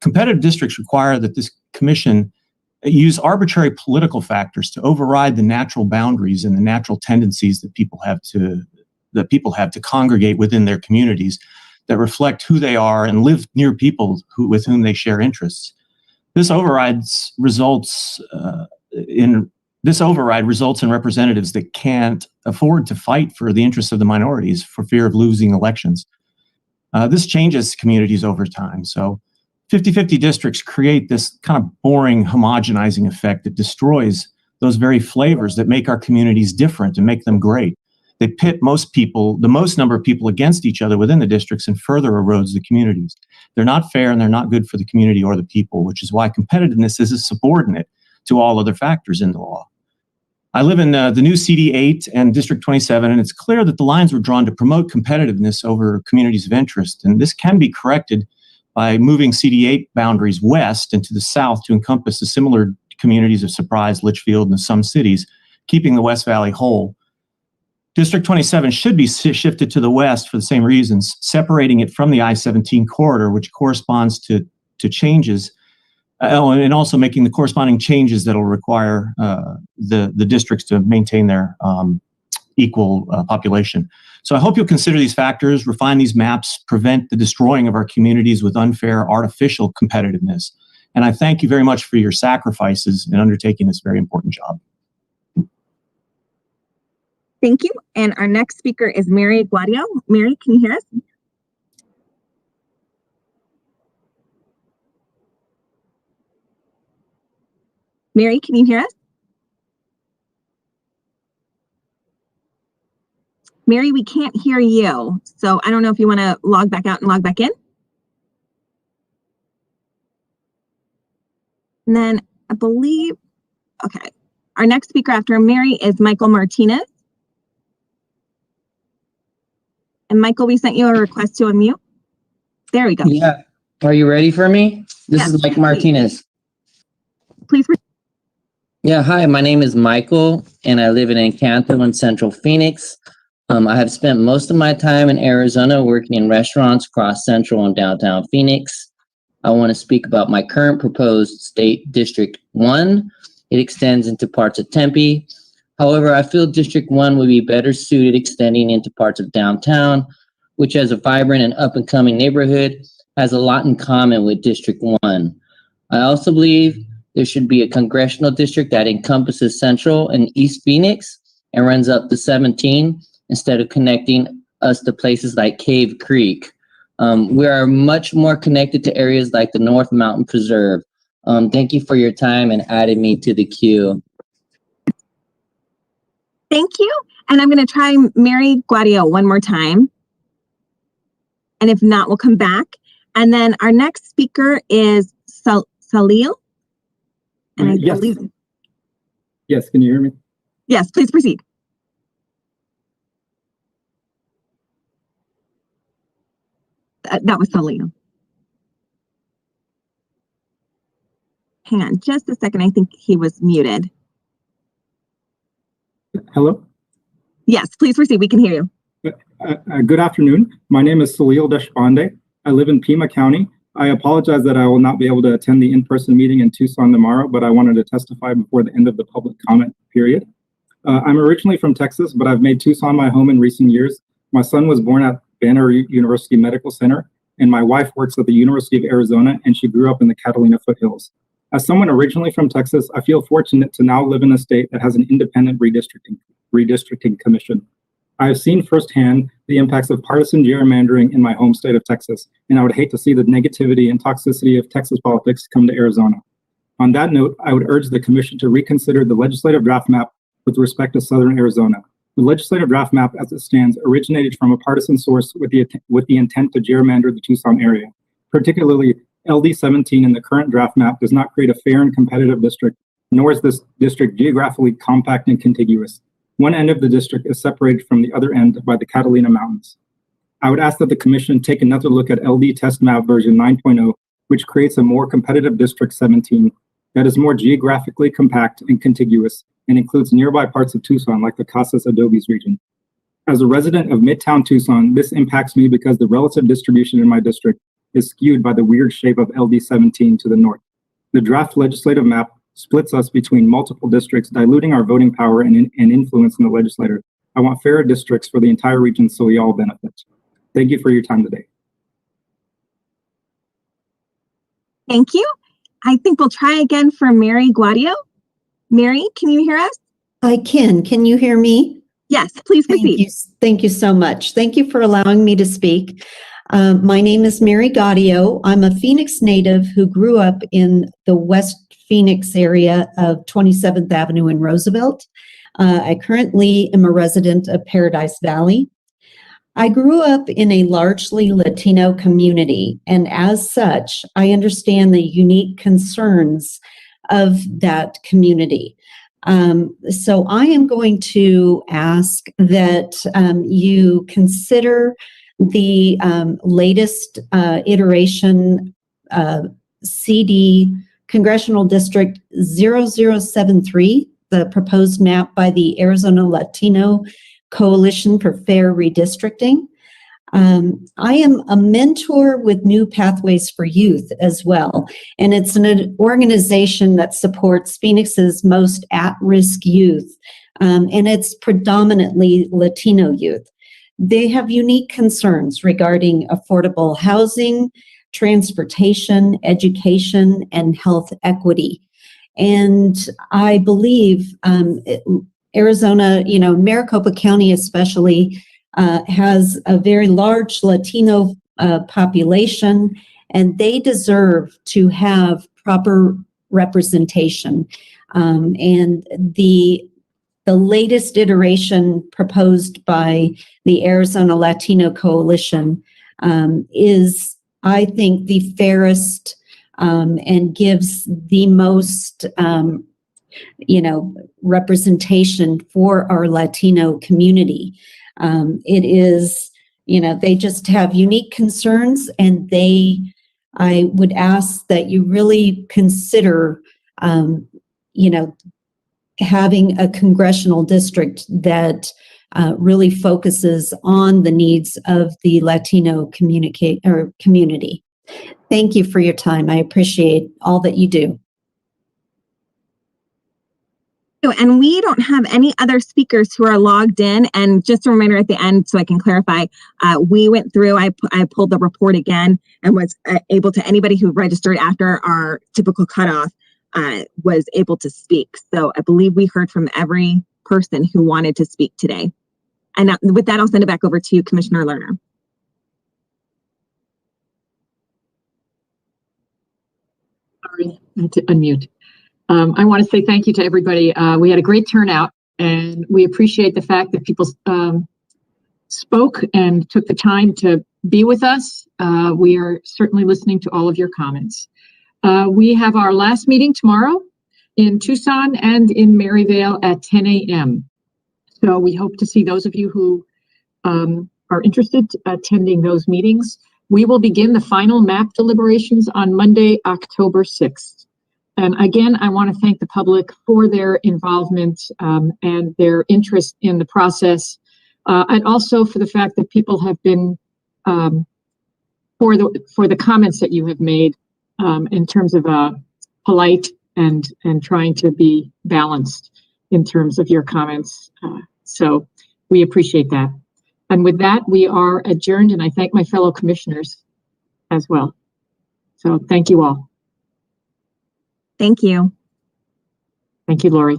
Competitive districts require that this commission use arbitrary political factors to override the natural boundaries and the natural tendencies that people have to congregate within their communities that reflect who they are and live near people with whom they share interests. This override results in representatives that can't afford to fight for the interests of the minorities for fear of losing elections. This changes communities over time. So 50-50 districts create this kind of boring homogenizing effect that destroys those very flavors that make our communities different and make them great. They pit the most number of people against each other within the districts and further erodes the communities. They're not fair and they're not good for the community or the people, which is why competitiveness is a subordinate to all other factors in the law. I live in the new CD8 and District 27, and it's clear that the lines were drawn to promote competitiveness over communities of interest. And this can be corrected by moving CD8 boundaries west and to the south to encompass the similar communities of Surprise, Litchfield, and some cities, keeping the West Valley whole. District 27 should be shifted to the west for the same reasons, separating it from the I-17 corridor, which corresponds to changes, and also making the corresponding changes that will require the districts to maintain their equal population. So I hope you'll consider these factors, refine these maps, prevent the destroying of our communities with unfair artificial competitiveness. And I thank you very much for your sacrifices in undertaking this very important job. Thank you. And our next speaker is Mary Gaudio. Mary, can you hear us? Mary, can you hear us? Mary, we can't hear you. So I don't know if you want to log back out and log back in. And then I believe, okay. Our next speaker after Mary is Michael Martinez. And Michael, we sent you a request to unmute. There we go. Yeah. Are you ready for me? This is Mike Martinez. Please. Yeah. Hi, my name is Michael, and I live in Encanto in Central Phoenix. I have spent most of my time in Arizona working in restaurants across Central and Downtown Phoenix. I want to speak about my current proposed State District 1. It extends into parts of Tempe. However, I feel District 1 would be better suited extending into parts of downtown, which as a vibrant and up-and-coming neighborhood has a lot in common with District 1. I also believe there should be a congressional district that encompasses Central and East Phoenix and runs up to 17 instead of connecting us to places like Cave Creek. We are much more connected to areas like the North Mountain Preserve. Thank you for your time and adding me to the queue. Thank you. And I'm going to try Mary Gaudio one more time. And if not, we'll come back. And then our next speaker is Salil. And I believe. Yes, can you hear me? Yes, please proceed. That was Salil. Hang on just a second. I think he was muted. Hello? Yes, please proceed. We can hear you. Good afternoon. My name is Salil Deshpande. I live in Pima County. I apologize that I will not be able to attend the in-person meeting in Tucson tomorrow, but I wanted to testify before the end of the public comment period. I'm originally from Texas, but I've made Tucson my home in recent years. My son was born at Banner University Medical Center, and my wife works at the University of Arizona, and she grew up in the Catalina foothills. As someone originally from Texas, I feel fortunate to now live in a state that has an independent redistricting commission. I have seen firsthand the impacts of partisan gerrymandering in my home state of Texas, and I would hate to see the negativity and toxicity of Texas politics come to Arizona. On that note, I would urge the commission to reconsider the legislative draft map with respect to Southern Arizona. The legislative draft map as it stands originated from a partisan source with the intent to gerrymander the Tucson area, particularly LD 17 in the current draft map does not create a fair and competitive district, nor is this district geographically compact and contiguous. One end of the district is separated from the other end by the Catalina Mountains. I would ask that the Commission take another look at LD Test Map version 9.0, which creates a more competitive District 17 that is more geographically compact and contiguous and includes nearby parts of Tucson like the Casas Adobes region. As a resident of Midtown Tucson, this impacts me because the relative distribution in my district is skewed by the weird shape of LD 17 to the north. The draft legislative map splits us between multiple districts, diluting our voting power and influence in the legislature. I want fairer districts for the entire region so we all benefit. Thank you for your time today. Thank you. I think we'll try again for Mary Gaudio. Mary, can you hear us? I can. Can you hear me? Yes, please proceed. Thank you so much. Thank you for allowing me to speak. My name is Mary Gaudio. I'm a Phoenix native who grew up in the West Phoenix area of 27th Avenue and Roosevelt. I currently am a resident of Paradise Valley. I grew up in a largely Latino community, and as such, I understand the unique concerns of that community. So I am going to ask that you consider the latest iteration CD Congressional District 0073, the proposed map by the Arizona Latino Coalition for Fair Redistricting. I am a mentor with New Pathways for Youth as well, and it's an organization that supports Phoenix's most at-risk youth, and it's predominantly Latino youth. They have unique concerns regarding affordable housing, transportation, education, and health equity. And I believe Arizona, Maricopa County especially, has a very large Latino population, and they deserve to have proper representation. And the latest iteration proposed by the Arizona Latino Coalition is, I think, the fairest and gives the most representation for our Latino community. It is, they just have unique concerns, and I would ask that you really consider, having a congressional district that really focuses on the needs of the Latino community. Thank you for your time. I appreciate all that you do. And we don't have any other speakers who are logged in. And just a reminder at the end, so I can clarify, we went through, I pulled the report again and was able to, anybody who registered after our typical cutoff was able to speak. So I believe we heard from every person who wanted to speak today. And with that, I'll send it back over to you, Commissioner Lerner. Sorry, I had to unmute. I want to say thank you to everybody. We had a great turnout, and we appreciate the fact that people spoke and took the time to be with us. We are certainly listening to all of your comments. We have our last meeting tomorrow in Tucson and in Maryvale at 10 a.m. So we hope to see those of you who are interested attending those meetings. We will begin the final map deliberations on Monday, October 6th. And again, I want to thank the public for their involvement and their interest in the process, and also for the fact that people have been for the comments that you have made in terms of polite and trying to be balanced in terms of your comments. So we appreciate that. And with that, we are adjourned, and I thank my fellow commissioners as well. So thank you all. Thank you. Thank you, Lori.